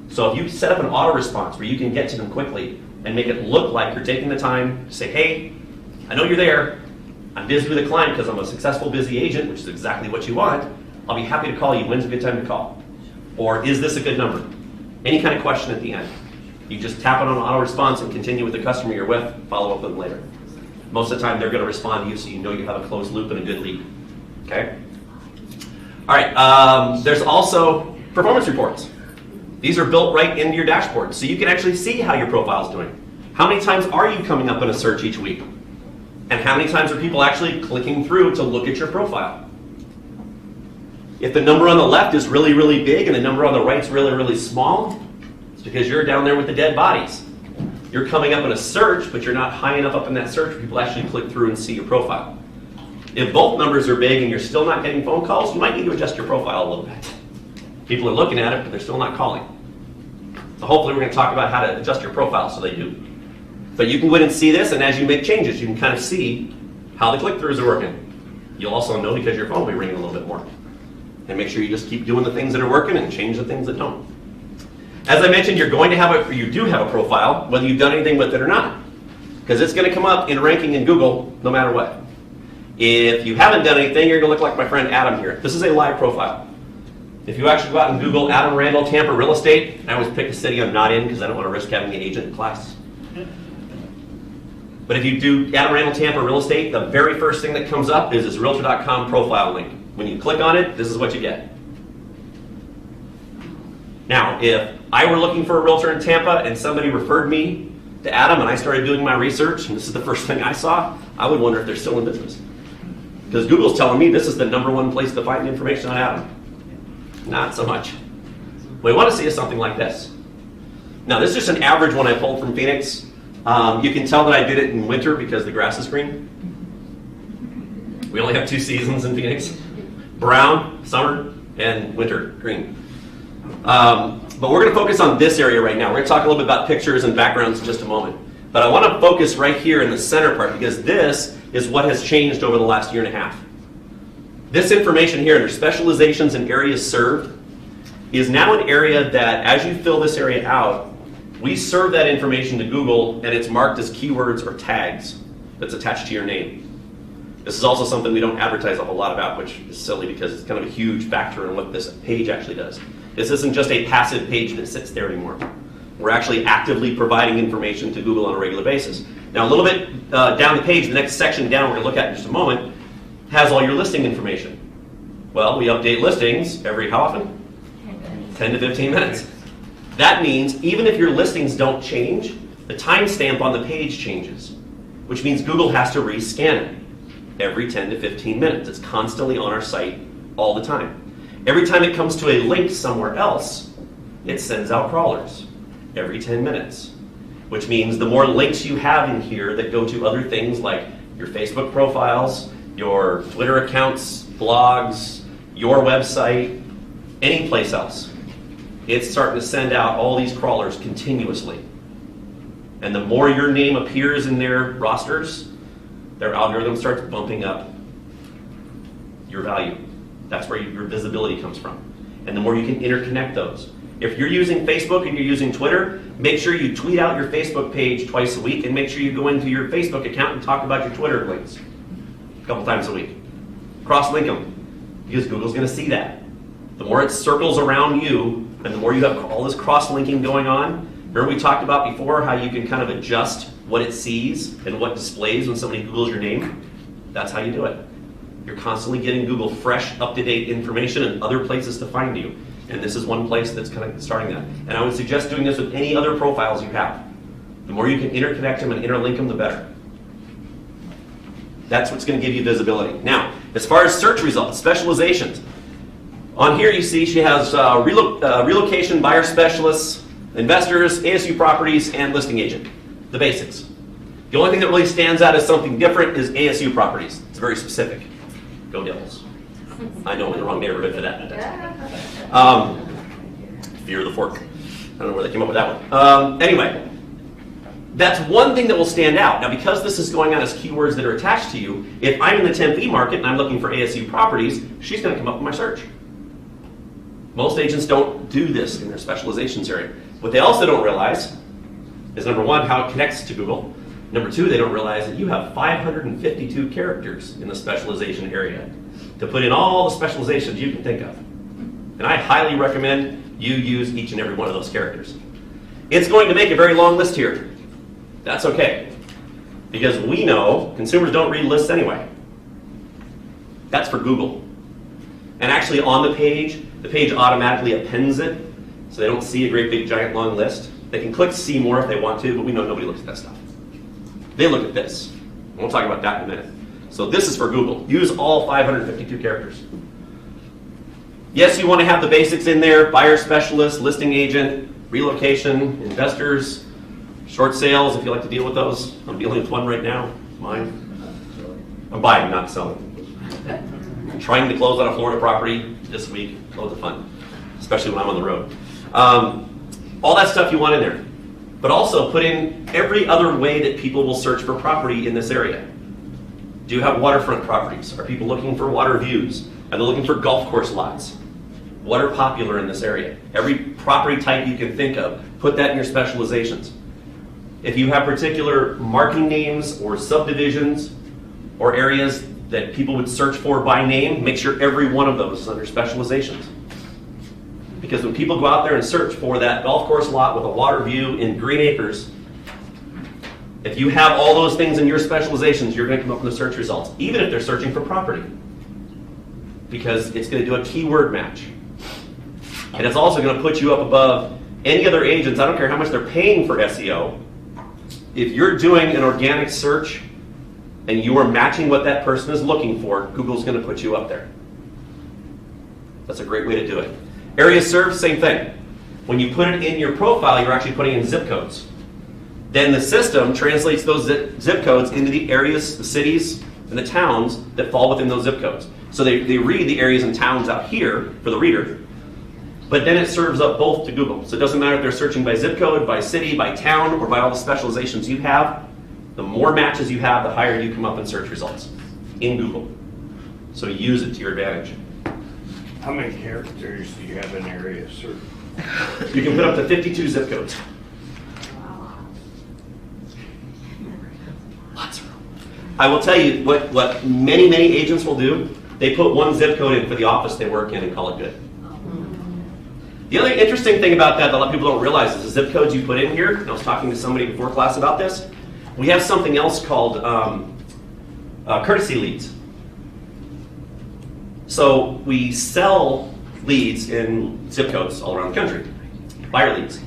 So if you set up an auto response where you can get to them quickly and make it look like you're taking the time to say, hey, I know you're there. I'm busy with a client because I'm a successful, busy agent, which is exactly what you want. I'll be happy to call you. When's a good time to call? Or is this a good number? Any kind of question at the end. You just tap it on auto response and continue with the customer you're with, follow up with them later. Most of the time they're going to respond to you so you know you have a closed loop and a good lead. Okay? All right, there's also performance reports. These are built right into your dashboard, so you can actually see how your profile is doing. How many times are you coming up in a search each week? And how many times are people actually clicking through to look at your profile? If the number on the left is really, really big and the number on the right is really, really small, it's because you're down there with the dead bodies. You're coming up in a search, but you're not high enough up in that search for people to actually click through and see your profile. If both numbers are big and you're still not getting phone calls, you might need to adjust your profile a little bit. People are looking at it, but they're still not calling. So hopefully we're going to talk about how to adjust your profile so they do. But you can go in and see this, and as you make changes, you can kind of see how the click-throughs are working. You'll also know because your phone will be ringing a little bit more. And make sure you just keep doing the things that are working and change the things that don't. As I mentioned, you're going to have you do have a profile, whether you've done anything with it or not. Because it's going to come up in ranking in Google no matter what. If you haven't done anything, you're going to look like my friend Adam here. This is a live profile. If you actually go out and Google Adam Randall Tampa real estate, I always pick a city I'm not in because I don't want to risk having the agent in class. But if you do Adam Randall Tampa real estate, the very first thing that comes up is this Realtor.com profile link. When you click on it, this is what you get. Now, if I were looking for a realtor in Tampa and somebody referred me to Adam and I started doing my research, and this is the first thing I saw, I would wonder if they're still in business. Because Google's telling me this is the #1 place to find information on Adam. Not so much. What we want to see is something like this. Now, this is just an average one I pulled from Phoenix. You can tell that I did it in winter because the grass is green. We only have 2 seasons in Phoenix. Brown, summer, and winter, green. But we're going to focus on this area right now. We're going to talk a little bit about pictures and backgrounds in just a moment. But I want to focus right here in the center part because this is what has changed over the last 1.5 years. This information here under specializations and areas served is now an area that as you fill this area out, we serve that information to Google and it's marked as keywords or tags that's attached to your name. This is also something we don't advertise a whole lot about, which is silly because it's kind of a huge factor in what this page actually does. This isn't just a passive page that sits there anymore. We're actually actively providing information to Google on a regular basis. Now a little bit down the page, the next section down we're going to look at in just a moment, has all your listing information. Well, we update listings every how often? 10 to 15 minutes. That means even if your listings don't change, the timestamp on the page changes, which means Google has to rescan it every 10 to 15 minutes. It's constantly on our site all the time. Every time it comes to a link somewhere else, it sends out crawlers every 10 minutes, which means the more links you have in here that go to other things like your Facebook profiles, your Twitter accounts, blogs, your website, any place else, it's starting to send out all these crawlers continuously. And the more your name appears in their rosters, their algorithm starts bumping up your value. That's where your visibility comes from. And the more you can interconnect those. If you're using Facebook and you're using Twitter, make sure you tweet out your Facebook page twice a week and make sure you go into your Facebook account and talk about your Twitter links a couple times a week. Cross-link them because Google's going to see that. The more it circles around you and the more you have all this cross-linking going on, remember we talked about before how you can kind of adjust what it sees and what displays when somebody Googles your name? That's how you do it. You're constantly getting Google fresh, up-to-date information and other places to find you. And this is one place that's kind of starting that. And I would suggest doing this with any other profiles you have. The more you can interconnect them and interlink them, the better. That's what's going to give you visibility. Now, as far as search results, specializations. On here you see she has relocation, buyer specialists, investors, ASU properties, and listing agent. The basics. The only thing that really stands out as something different is ASU properties. It's very specific. Go Devils. I know I'm in the wrong neighborhood for that. Fear the fork. I don't know where they came up with that one. Anyway, that's one thing that will stand out. Now, because this is going on as keywords that are attached to you, if I'm in the Tempe market and I'm looking for ASU properties, she's going to come up in my search. Most agents don't do this in their specializations area. What they also don't realize is, number one, how it connects to Google. Number two, they don't realize that you have 552 characters in the specialization area to put in all the specializations you can think of. And I highly recommend you use each and every one of those characters. It's going to make a very long list here. That's okay. Because we know consumers don't read lists anyway. That's for Google. And actually on the page automatically appends it, so they don't see a great big giant long list. They can click see more if they want to, but we know nobody looks at that stuff. They look at this. And we'll talk about that in a minute. So this is for Google. Use all 552 characters. Yes, you want to have the basics in there: buyer specialist, listing agent, relocation, investors, short sales, if you like to deal with those. I'm dealing with one right now, mine. I'm buying, not selling. Trying to close on a Florida property this week, loads of fun, especially when I'm on the road. All that stuff you want in there. But also put in every other way that people will search for property in this area. Do you have waterfront properties? Are people looking for water views? Are they looking for golf course lots? What are popular in this area? Every property type you can think of, put that in your specializations. If you have particular marketing names or subdivisions or areas that people would search for by name, make sure every one of those is under specializations. Because when people go out there and search for that golf course lot with a water view in Green Acres, if you have all those things in your specializations, you're going to come up with the search results, even if they're searching for property. Because it's going to do a keyword match. And it's also going to put you up above any other agents. I don't care how much they're paying for SEO. If you're doing an organic search and you are matching what that person is looking for, Google's going to put you up there. That's a great way to do it. Area served, same thing. When you put it in your profile, you're actually putting in zip codes. Then the system translates those zip codes into the areas, the cities, and the towns that fall within those zip codes. So they read the areas and towns out here for the reader, but then it serves up both to Google. So it doesn't matter if they're searching by zip code, by city, by town, or by all the specializations you have. The more matches you have, the higher you come up in search results in Google. So use it to your advantage. How many characters do you have in area served? You can put up to 52 zip codes. Lots of room. I will tell you what many agents will do. They put one zip code in for the office they work in and call it good. The other interesting thing about that a lot of people don't realize is the zip codes you put in here, and I was talking to somebody before class about this, we have something else called courtesy leads. So we sell leads in zip codes all around the country, buyer leads.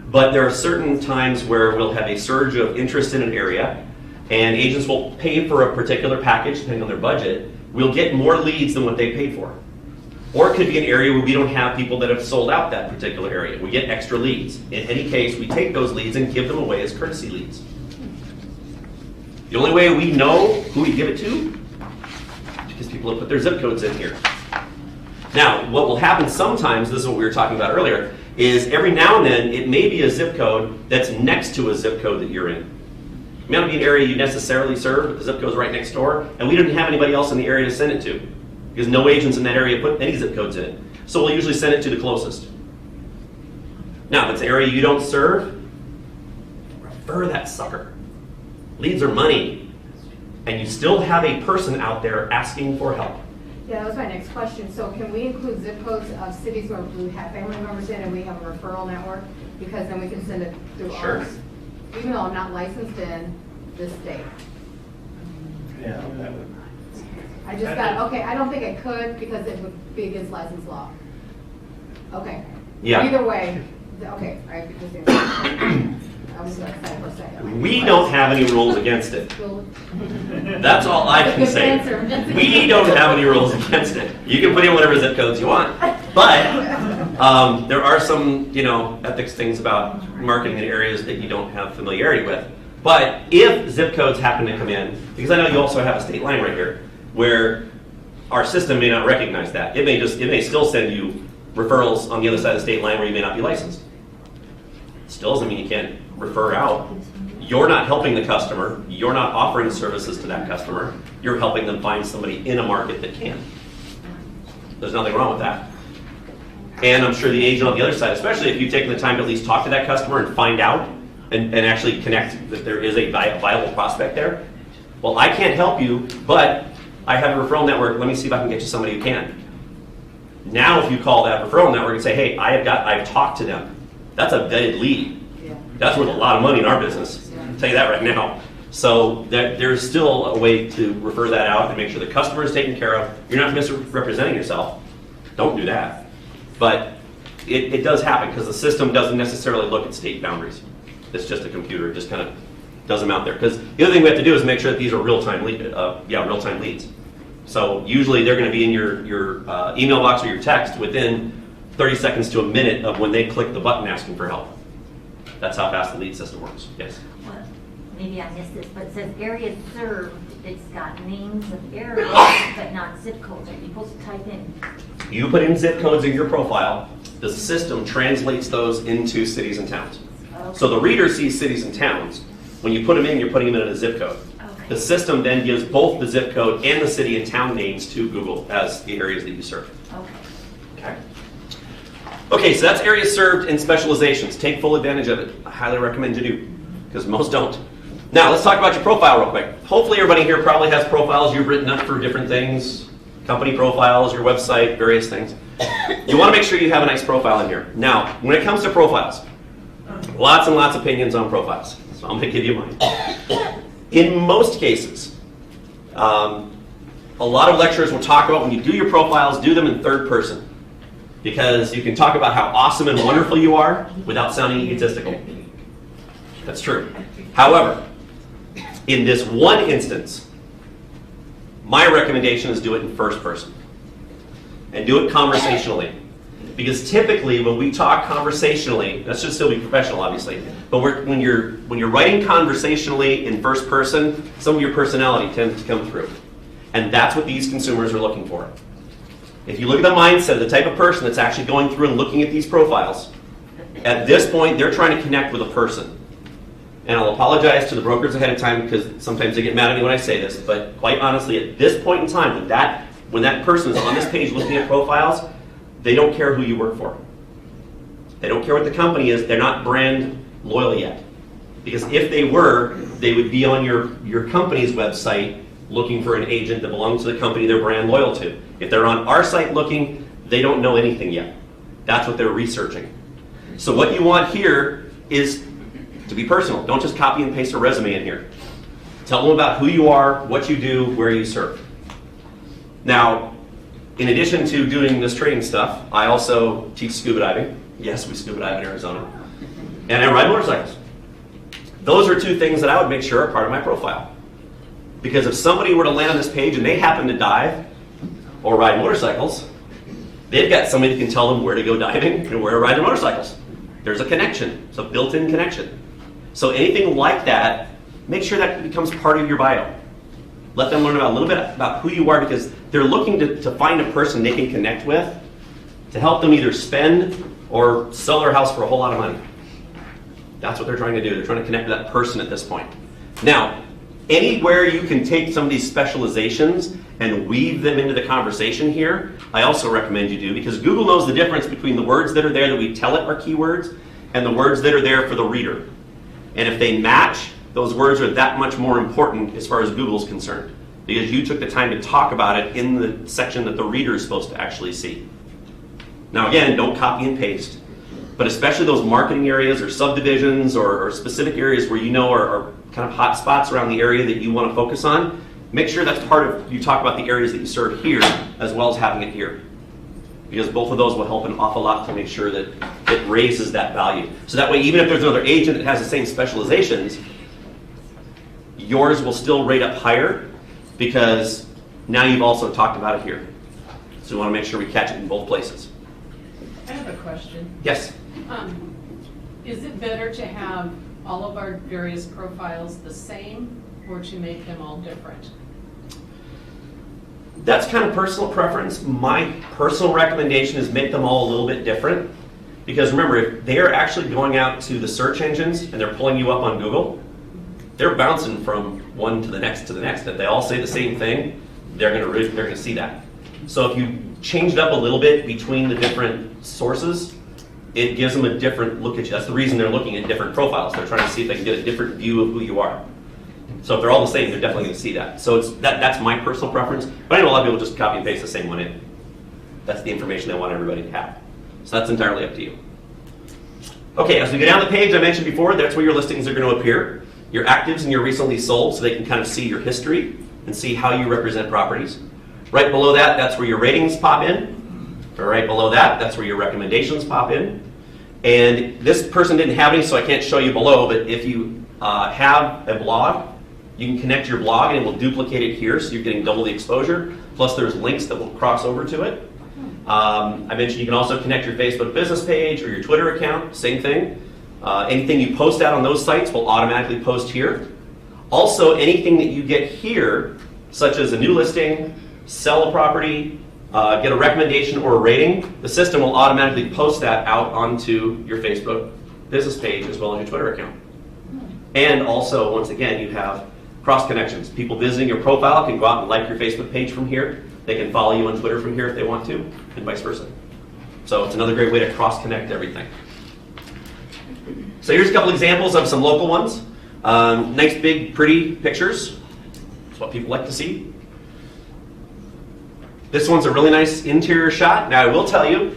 But there are certain times where we'll have a surge of interest in an area, and agents will pay for a particular package depending on their budget. We'll get more leads than what they paid for. Or it could be an area where we don't have people that have sold out that particular area. We get extra leads. In any case, we take those leads and give them away as courtesy leads. The only way we know who we give it to is because people have put their zip codes in here. Now, what will happen sometimes, this is what we were talking about earlier, is every now and then it may be a zip code that's next to a zip code that you're in. It may not be an area you necessarily serve, but the zip code's right next door, and we didn't have anybody else in the area to send it to, because no agents in that area put any zip codes in it. So we'll usually send it to the closest. Now, if it's an area you don't serve, refer that sucker. Leads are money, and you still have a person out there asking for help. Yeah, that was my next question. So can we include zip codes of cities where we have family members in and we have a referral network? Because then we can send it through Sure. ours. Even though I'm not licensed in this state. Yeah, that would. I just got, okay, I don't think I could because it would be against license law. Okay. Yeah. Either way, okay, I was excited for a second. We don't have any rules against it. Well, That's all I can Good say. answer. We don't have any rules against it. You can put in whatever zip codes you want. But there are some, ethics things about marketing in areas that you don't have familiarity with. But if zip codes happen to come in, because I know you also have a state line right here, where our system may not recognize that. It may still send you referrals on the other side of the state line where you may not be licensed. Still doesn't mean you can't refer out. You're not helping the customer. You're not offering services to that customer. You're helping them find somebody in a market that can. There's nothing wrong with that. And I'm sure the agent on the other side, especially if you've taken the time to at least talk to that customer and find out and actually connect that there is a viable prospect there. Well, I can't help you, but I have a referral network. Let me see if I can get you somebody who can. Now, if you call that referral network and say, hey, I've talked to them. That's a vetted lead. Yeah. That's worth a lot of money in our business. I'll tell you that right now. So there's still a way to refer that out and make sure the customer is taken care of. You're not misrepresenting yourself. Don't do that. But it does happen because the system doesn't necessarily look at state boundaries. It's just a computer. It just kind of does them out there. Because the other thing we have to do is make sure that these are real-time leads. So usually they're going to be in your email box or your text within 30 seconds to a minute of when they click the button asking for help. That's how fast the lead system works. Yes? Well, maybe I missed this, but it says areas served. It's got names of areas, but not zip codes. Are you supposed to type in? You put in zip codes in your profile, the system translates those into cities and towns. Okay. So the reader sees cities and towns. When you put them in, you're putting them in a zip code. Okay. The system then gives both the zip code and the city and town names to Google as the areas that you serve. Okay. Okay. Okay, so that's areas served and specializations. Take full advantage of it. I highly recommend you do, because most don't. Now, let's talk about your profile real quick. Hopefully everybody here probably has profiles you've written up for different things, company profiles, your website, various things. You want to make sure you have a nice profile in here. Now, when it comes to profiles, lots and lots of opinions on profiles. So I'm going to give you mine. In most cases, a lot of lecturers will talk about when you do your profiles, do them in third person. Because you can talk about how awesome and wonderful you are without sounding egotistical. That's true. However, in this one instance, my recommendation is do it in first person. And do it conversationally. Because typically when we talk conversationally, that should still be professional obviously, but when you're writing conversationally in first person, some of your personality tends to come through. And that's what these consumers are looking for. If you look at the mindset of the type of person that's actually going through and looking at these profiles, at this point they're trying to connect with a person. And I'll apologize to the brokers ahead of time because sometimes they get mad at me when I say this, but quite honestly, at this point in time, when that person is on this page looking at profiles, they don't care who you work for. They don't care what the company is. They're not brand loyal yet. Because if they were, they would be on your company's website looking for an agent that belongs to the company they're brand loyal to. If they're on our site looking, they don't know anything yet. That's what they're researching. So what you want here is to be personal. Don't just copy and paste a resume in here. Tell them about who you are, what you do, where you serve. Now, in addition to doing this training stuff, I also teach scuba diving. Yes, we scuba dive in Arizona. And I ride motorcycles. Those are two things that I would make sure are part of my profile. Because if somebody were to land on this page and they happen to dive or ride motorcycles, they've got somebody that can tell them where to go diving and where to ride their motorcycles. There's a connection. It's a built-in connection. So anything like that, make sure that becomes part of your bio. Let them learn about a little bit about who you are because they're looking to find a person they can connect with to help them either spend or sell their house for a whole lot of money. That's what they're trying to do. They're trying to connect with that person at this point. Now, anywhere you can take some of these specializations and weave them into the conversation here, I also recommend you do because Google knows the difference between the words that are there that we tell it are keywords and the words that are there for the reader. And if they match, those words are that much more important as far as Google's concerned because you took the time to talk about it in the section that the reader is supposed to actually see. Now again, don't copy and paste, but especially those marketing areas or subdivisions or specific areas where you know are kind of hot spots around the area that you want to focus on, make sure that's part of, you talk about the areas that you serve here as well as having it here. Because both of those will help an awful lot to make sure that it raises that value. So that way, even if there's another agent that has the same specializations, yours will still rate up higher because now you've also talked about it here. So we want to make sure we catch it in both places. I have a question. Yes? Is it better to have all of our various profiles the same or to make them all different? That's kind of personal preference. My personal recommendation is make them all a little bit different. Because remember, if they're actually going out to the search engines and they're pulling you up on Google, they're bouncing from one to the next to the next. If they all say the same thing, they're going to see that. So if you change it up a little bit between the different sources, it gives them a different look at you. That's the reason they're looking at different profiles. They're trying to see if they can get a different view of who you are. So if they're all the same, they're definitely going to see that. So that's my personal preference. But I know a lot of people just copy and paste the same one in. That's the information they want everybody to have. So that's entirely up to you. Okay, as we go down the page, I mentioned before, that's where your listings are going to appear. Your actives and your recently sold, so they can kind of see your history and see how you represent properties. Right below that, that's where your ratings pop in. Or right below that, that's where your recommendations pop in. And this person didn't have any, so I can't show you below, but if you have a blog, you can connect your blog and it will duplicate it here, so you're getting double the exposure. Plus there's links that will cross over to it. I mentioned you can also connect your Facebook business page or your Twitter account, same thing. Anything you post out on those sites will automatically post here. Also, anything that you get here, such as a new listing, sell a property, get a recommendation or a rating, the system will automatically post that out onto your Facebook business page as well as your Twitter account. And also, once again, you have cross connections. People visiting your profile can go out and like your Facebook page from here. They can follow you on Twitter from here if they want to, and vice versa. So it's another great way to cross connect everything. So here's a couple examples of some local ones. Nice, big, pretty pictures. That's what people like to see. This one's a really nice interior shot. Now I will tell you,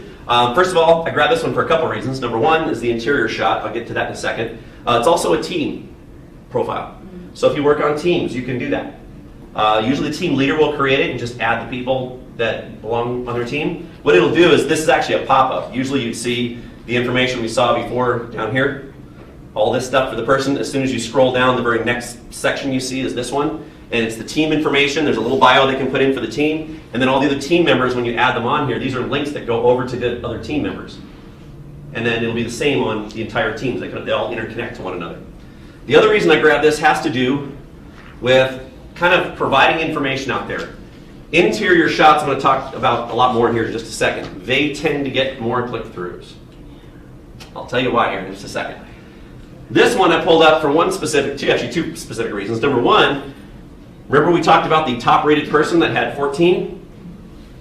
first of all, I grabbed this one for a couple reasons. Number one is the interior shot. I'll get to that in a second. It's also a team profile. So if you work on teams, you can do that. Usually the team leader will create it and just add the people that belong on their team. What it'll do is, this is actually a pop-up. Usually you'd see the information we saw before down here. All this stuff for the person. As soon as you scroll down, the very next section you see is this one. And it's the team information. There's a little bio they can put in for the team. And then all the other team members, when you add them on here, these are links that go over to the other team members. And then it'll be the same on the entire teams. They all interconnect to one another. The other reason I grabbed this has to do with kind of providing information out there. Interior shots, I'm going to talk about a lot more here in just a second. They tend to get more click-throughs. I'll tell you why here in just a second. This one I pulled up for two specific reasons. Number one, remember we talked about the top-rated person that had 14?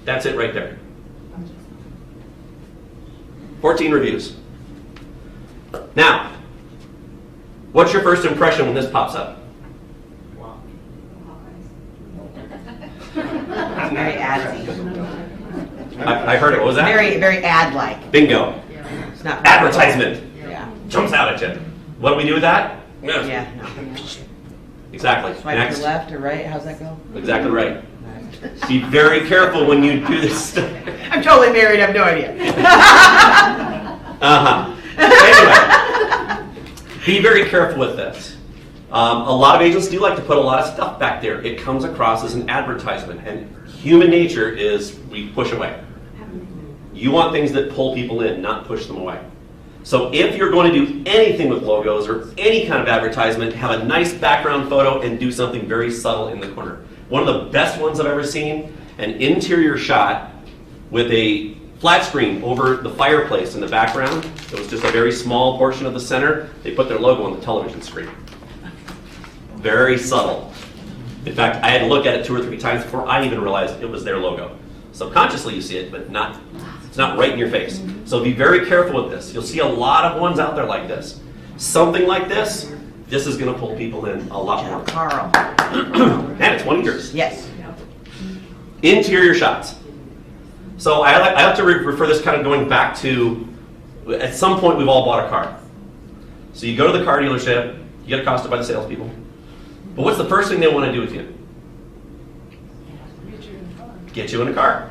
That's it right there. 14 reviews. Now, what's your first impression when this pops up? Very ad-y. I heard it. What was that? Very, very ad-like. Bingo. It's not Advertisement. Yeah. Jumps out at you. What do we do with that? Yeah. No. Exactly. Swipe Next. to the left or right? How's that go? Exactly right. Be very careful when you do this stuff. I'm totally married. I have no idea. Anyway, be very careful with this. A lot of agents do like to put a lot of stuff back there. It comes across as an advertisement, and human nature is we push away. You want things that pull people in, not push them away. So if you're going to do anything with logos or any kind of advertisement, have a nice background photo and do something very subtle in the corner. One of the best ones I've ever seen, an interior shot with a flat screen over the fireplace in the background. It was just a very small portion of the center. They put their logo on the television screen. Very subtle. In fact, I had to look at it 2 or 3 times before I even realized it was their logo. Subconsciously you see it, but it's not right in your face. So be very careful with this. You'll see a lot of ones out there like this. Something like this is going to pull people in a lot more. Carl. And it's one of yours. Yes. Interior shots. So I like to refer this kind of going back to, at some point we've all bought a car. So you go to the car dealership, you get accosted by the salespeople. But what's the first thing they want to do with you? Get you in a car.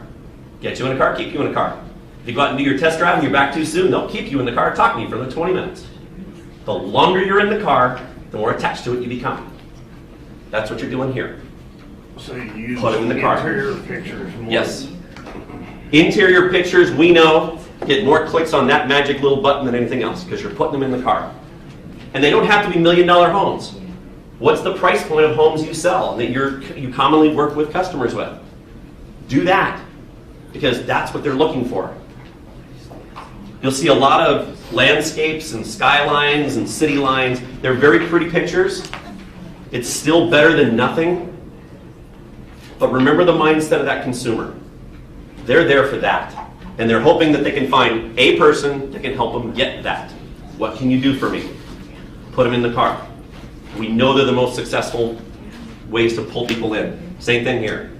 Get you in a car, keep you in a car. If you go out and do your test drive and you're back too soon, they'll keep you in the car talking to you for another 20 minutes. The longer you're in the car, the more attached to it you become. That's what you're doing here. So you use Put it in the car. interior pictures more. Yes. Interior pictures, we know, get more clicks on that magic little button than anything else because you're putting them in the car. And they don't have to be $1 million homes. What's the price point of homes you sell that you commonly work with customers with? Do that, because that's what they're looking for. You'll see a lot of landscapes and skylines and city lines. They're very pretty pictures. It's still better than nothing. But remember the mindset of that consumer. They're there for that. And they're hoping that they can find a person that can help them get that. What can you do for me? Put them in the car. We know they're the most successful ways to pull people in. Same thing here.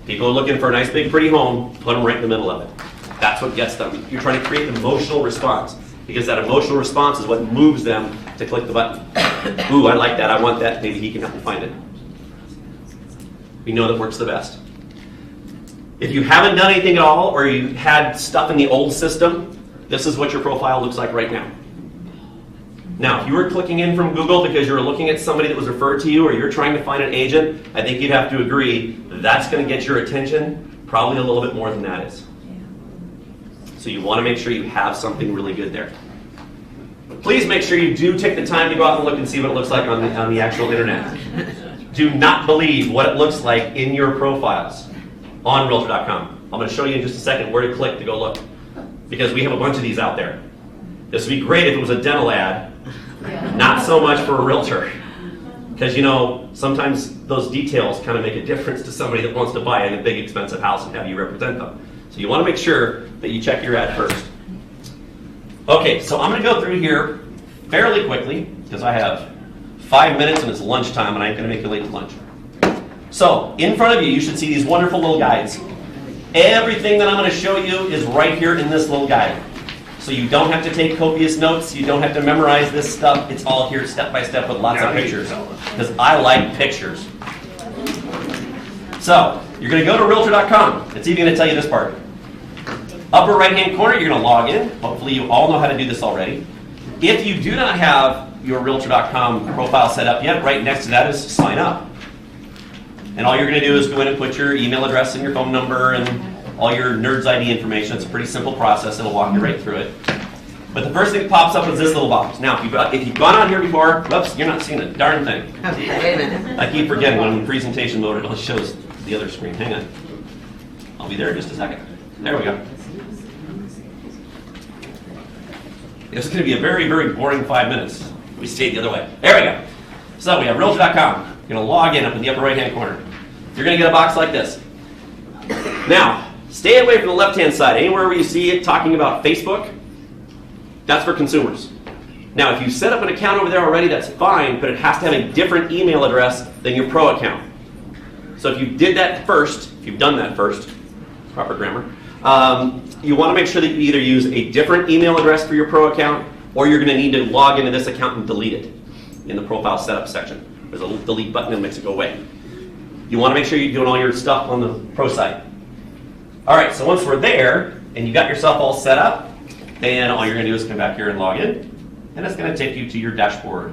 People are looking for a nice, big, pretty home. Put them right in the middle of it. That's what gets them. You're trying to create an emotional response, because that emotional response is what moves them to click the button. Ooh, I like that. I want that. Maybe he can help me find it. We know that works the best. If you haven't done anything at all, or you had stuff in the old system, this is what your profile looks like right now. Now, if you were clicking in from Google because you were looking at somebody that was referred to you, or you're trying to find an agent, I think you'd have to agree that's going to get your attention. Probably a little bit more than that is. So you want to make sure you have something really good there. Please make sure you do take the time to go out and look and see what it looks like on the actual internet. Do not believe what it looks like in your profiles on Realtor.com. I'm going to show you in just a second where to click to go look, because we have a bunch of these out there. This would be great if it was a dental ad, not so much for a realtor. Because, you know, sometimes those details kind of make a difference to somebody that wants to buy a big expensive house and have you represent them. So you want to make sure that you check your ad first. Okay, so I'm going to go through here fairly quickly because I have 5 minutes and it's lunchtime and I ain't going to make you late to lunch. So in front of you, you should see these wonderful little guides. Everything that I'm going to show you is right here in this little guide. So you don't have to take copious notes. You don't have to memorize this stuff. It's all here step by step with lots of pictures. Because I like pictures. So you're going to go to Realtor.com. It's even going to tell you this part. Upper right-hand corner, you're going to log in. Hopefully you all know how to do this already. If you do not have your Realtor.com profile set up yet, right next to that is sign up. And all you're going to do is go in and put your email address and your phone number and all your Nerds ID information. It's a pretty simple process. It'll walk you right through it. But the first thing that pops up is this little box. Now, if you've gone on here before, whoops, you're not seeing a darn thing. Okay, wait a minute. I keep forgetting when I'm in presentation mode, it only shows the other screen. Hang on. I'll be there in just a second. There we go. It's going to be a very, very boring 5 minutes. We stayed the other way. There we go. So we have Realtor.com. You're going to log in up in the upper right-hand corner. You're going to get a box like this. Now, stay away from the left-hand side. Anywhere where you see it talking about Facebook, that's for consumers. Now, if you set up an account over there already, that's fine, but it has to have a different email address than your pro account. So if you did that first, if you've done that first, proper grammar, you want to make sure that you either use a different email address for your pro account, or you're going to need to log into this account and delete it in the profile setup section. There's a little delete button that makes it go away. You want to make sure you're doing all your stuff on the pro site. All right, so once we're there and you got yourself all set up, then all you're going to do is come back here and log in, and it's going to take you to your dashboard.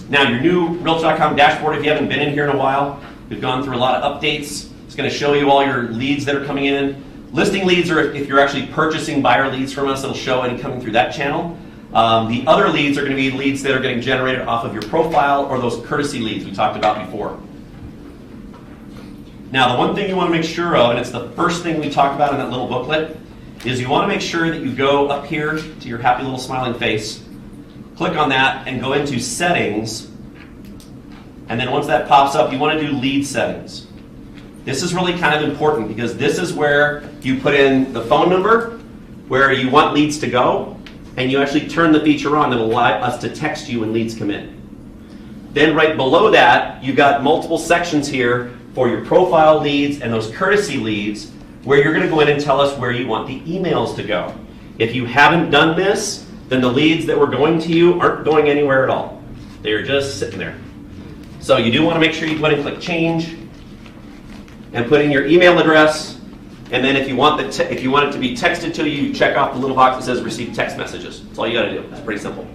Now, your new Realtor.com dashboard, if you haven't been in here in a while, we've gone through a lot of updates. It's going to show you all your leads that are coming in. Listing leads are if you're actually purchasing buyer leads from us, it'll show any coming through that channel. The other leads are going to be leads that are getting generated off of your profile or those courtesy leads we talked about before. Now, the one thing you want to make sure of, and it's the first thing we talk about in that little booklet, is you want to make sure that you go up here to your happy little smiling face, click on that, and go into settings. And then once that pops up, you want to do lead settings. This is really kind of important because this is where you put in the phone number, where you want leads to go, and you actually turn the feature on that will allow us to text you when leads come in. Then right below that, you've got multiple sections here for your profile leads and those courtesy leads, where you're going to go in and tell us where you want the emails to go. If you haven't done this, then the leads that were going to you aren't going anywhere at all. They're just sitting there. So you do want to make sure you go in and click change and put in your email address, and then if you want it to be texted to you, you check off the little box that says receive text messages. That's all you got to do. It's pretty simple.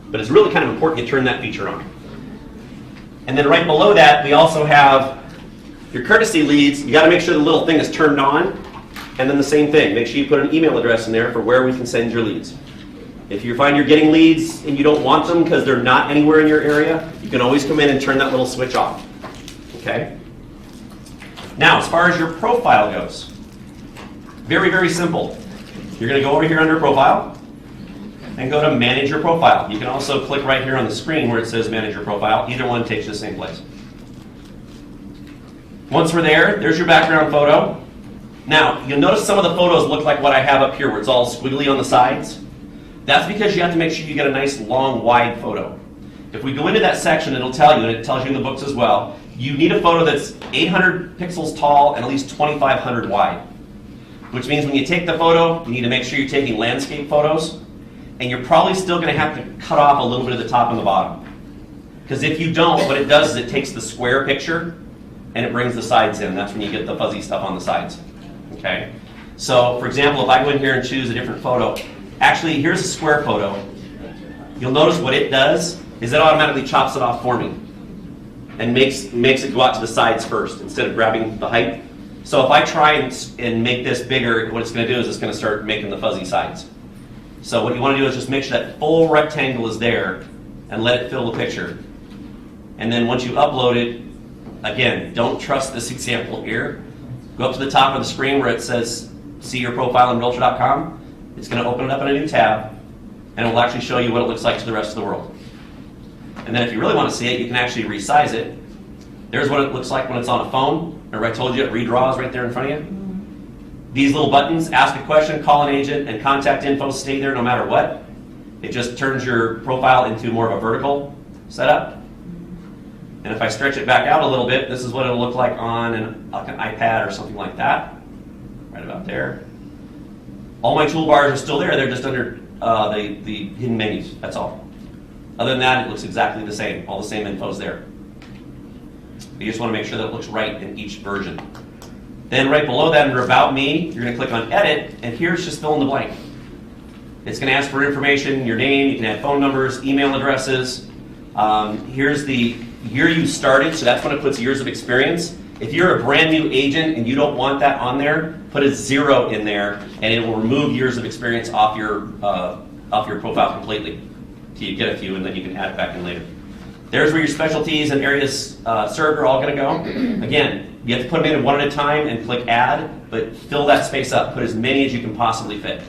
But it's really kind of important you turn that feature on. And then right below that, we also have your courtesy leads. You got to make sure the little thing is turned on, and then the same thing. Make sure you put an email address in there for where we can send your leads. If you find you're getting leads and you don't want them because they're not anywhere in your area, you can always come in and turn that little switch off. Okay? Now, as far as your profile goes, very, very simple. You're going to go over here under Profile and go to Manage Your Profile. You can also click right here on the screen where it says Manage Your Profile. Either one takes you to the same place. Once we're there, there's your background photo. Now, you'll notice some of the photos look like what I have up here where it's all squiggly on the sides. That's because you have to make sure you get a nice, long, wide photo. If we go into that section, it'll tell you, and it tells you in the books as well, you need a photo that's 800 pixels tall and at least 2,500 wide. Which means when you take the photo, you need to make sure you're taking landscape photos, and you're probably still going to have to cut off a little bit of the top and the bottom. Because if you don't, what it does is it takes the square picture and it brings the sides in. That's when you get the fuzzy stuff on the sides. Okay? So, for example, if I go in here and choose a different photo, actually, here's a square photo. You'll notice what it does is it automatically chops it off for me. and makes it go out to the sides first instead of grabbing the height. So if I try and make this bigger, what it's going to do is it's going to start making the fuzzy sides. So what you want to do is just make sure that full rectangle is there and let it fill the picture. And then once you upload it, again, don't trust this example here. Go up to the top of the screen where it says see your profile in realtor.com. It's going to open it up in a new tab, and it will actually show you what it looks like to the rest of the world. And then if you really want to see it, you can actually resize it. There's what it looks like when it's on a phone. Remember I told you it redraws right there in front of you? These little buttons, ask a question, call an agent, and contact info stay there no matter what. It just turns your profile into more of a vertical setup. And if I stretch it back out a little bit, this is what it'll look like on an iPad or something like that. Right about there. All my toolbars are still there. They're just under the hidden menus. That's all. Other than that, it looks exactly the same. All the same info's there. You just want to make sure that it looks right in each version. Then right below that under About Me, you're going to click on Edit, and here's just fill in the blank. It's going to ask for information, your name, you can add phone numbers, email addresses. Here's the year you started, so that's when it puts years of experience. If you're a brand new agent and you don't want that on there, put a 0 in there, and it will remove years of experience off your profile completely. So you get a few, and then you can add it back in later. There's where your specialties and areas served are all going to go. Again, you have to put them in one at a time and click Add, but fill that space up. Put as many as you can possibly fit.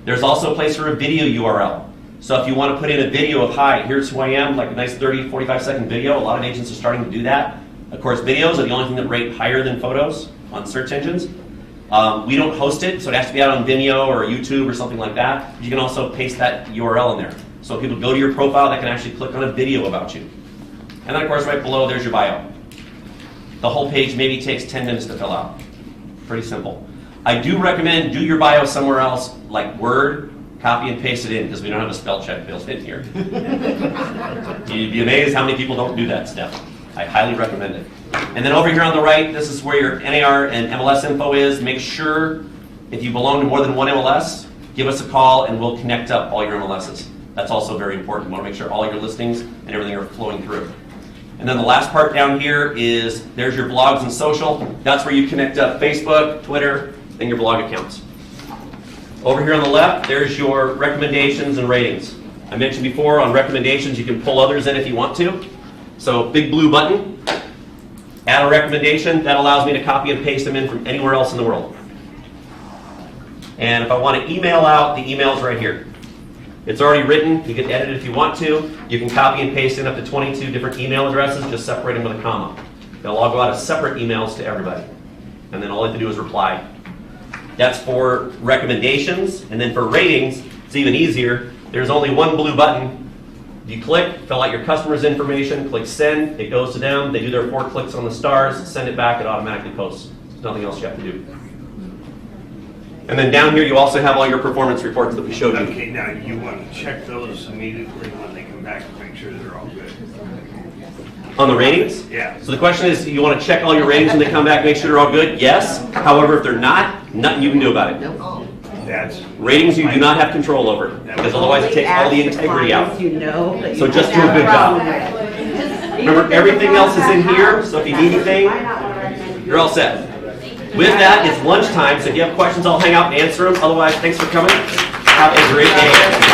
There's also a place for a video URL. So if you want to put in a video of, hi, here's who I am, like a nice 30, 45-second video, a lot of agents are starting to do that. Of course, videos are the only thing that rate higher than photos on search engines. We don't host it, so it has to be out on Vimeo or YouTube or something like that. You can also paste that URL in there. So if people go to your profile, they can actually click on a video about you. And then, of course, right below, there's your bio. The whole page maybe takes 10 minutes to fill out. Pretty simple. I do recommend do your bio somewhere else, like Word, copy and paste it in, because we don't have a spell check built in here. You'd be amazed how many people don't do that step. I highly recommend it. And then over here on the right, this is where your NAR and MLS info is. Make sure if you belong to more than one MLS, give us a call and we'll connect up all your MLSs. That's also very important. You want to make sure all your listings and everything are flowing through. And then the last part down here is there's your blogs and social. That's where you connect up Facebook, Twitter, and your blog accounts. Over here on the left, there's your recommendations and ratings. I mentioned before on recommendations, you can pull others in if you want to. So big blue button, add a recommendation. That allows me to copy and paste them in from anywhere else in the world. And if I want to email out, the email's right here. It's already written. You can edit it if you want to. You can copy and paste in up to 22 different email addresses, just separate them with a comma. They'll all go out as separate emails to everybody. And then all you have to do is reply. That's for recommendations. And then for ratings, it's even easier. There's only one blue button. You click, fill out your customer's information, click send. It goes to them. They do their 4 clicks on the stars, send it back, it automatically posts. There's nothing else you have to do. And then down here, you also have all your performance reports that we showed you. Okay, now you want to check those immediately when they come back to make sure they're all good. On the ratings? Yeah. So the question is, you want to check all your ratings when they come back, make sure they're all good? Yes. However, if they're not, nothing you can do about it. That's Ratings you do not have control over, because otherwise it takes all the integrity out. You know that So you just do have a good problem job. with. Remember, everything else is in here, so if you need anything, you're all set. With that, it's lunchtime, so if you have questions, I'll hang out and answer them. Otherwise, thanks for coming. Have a great day.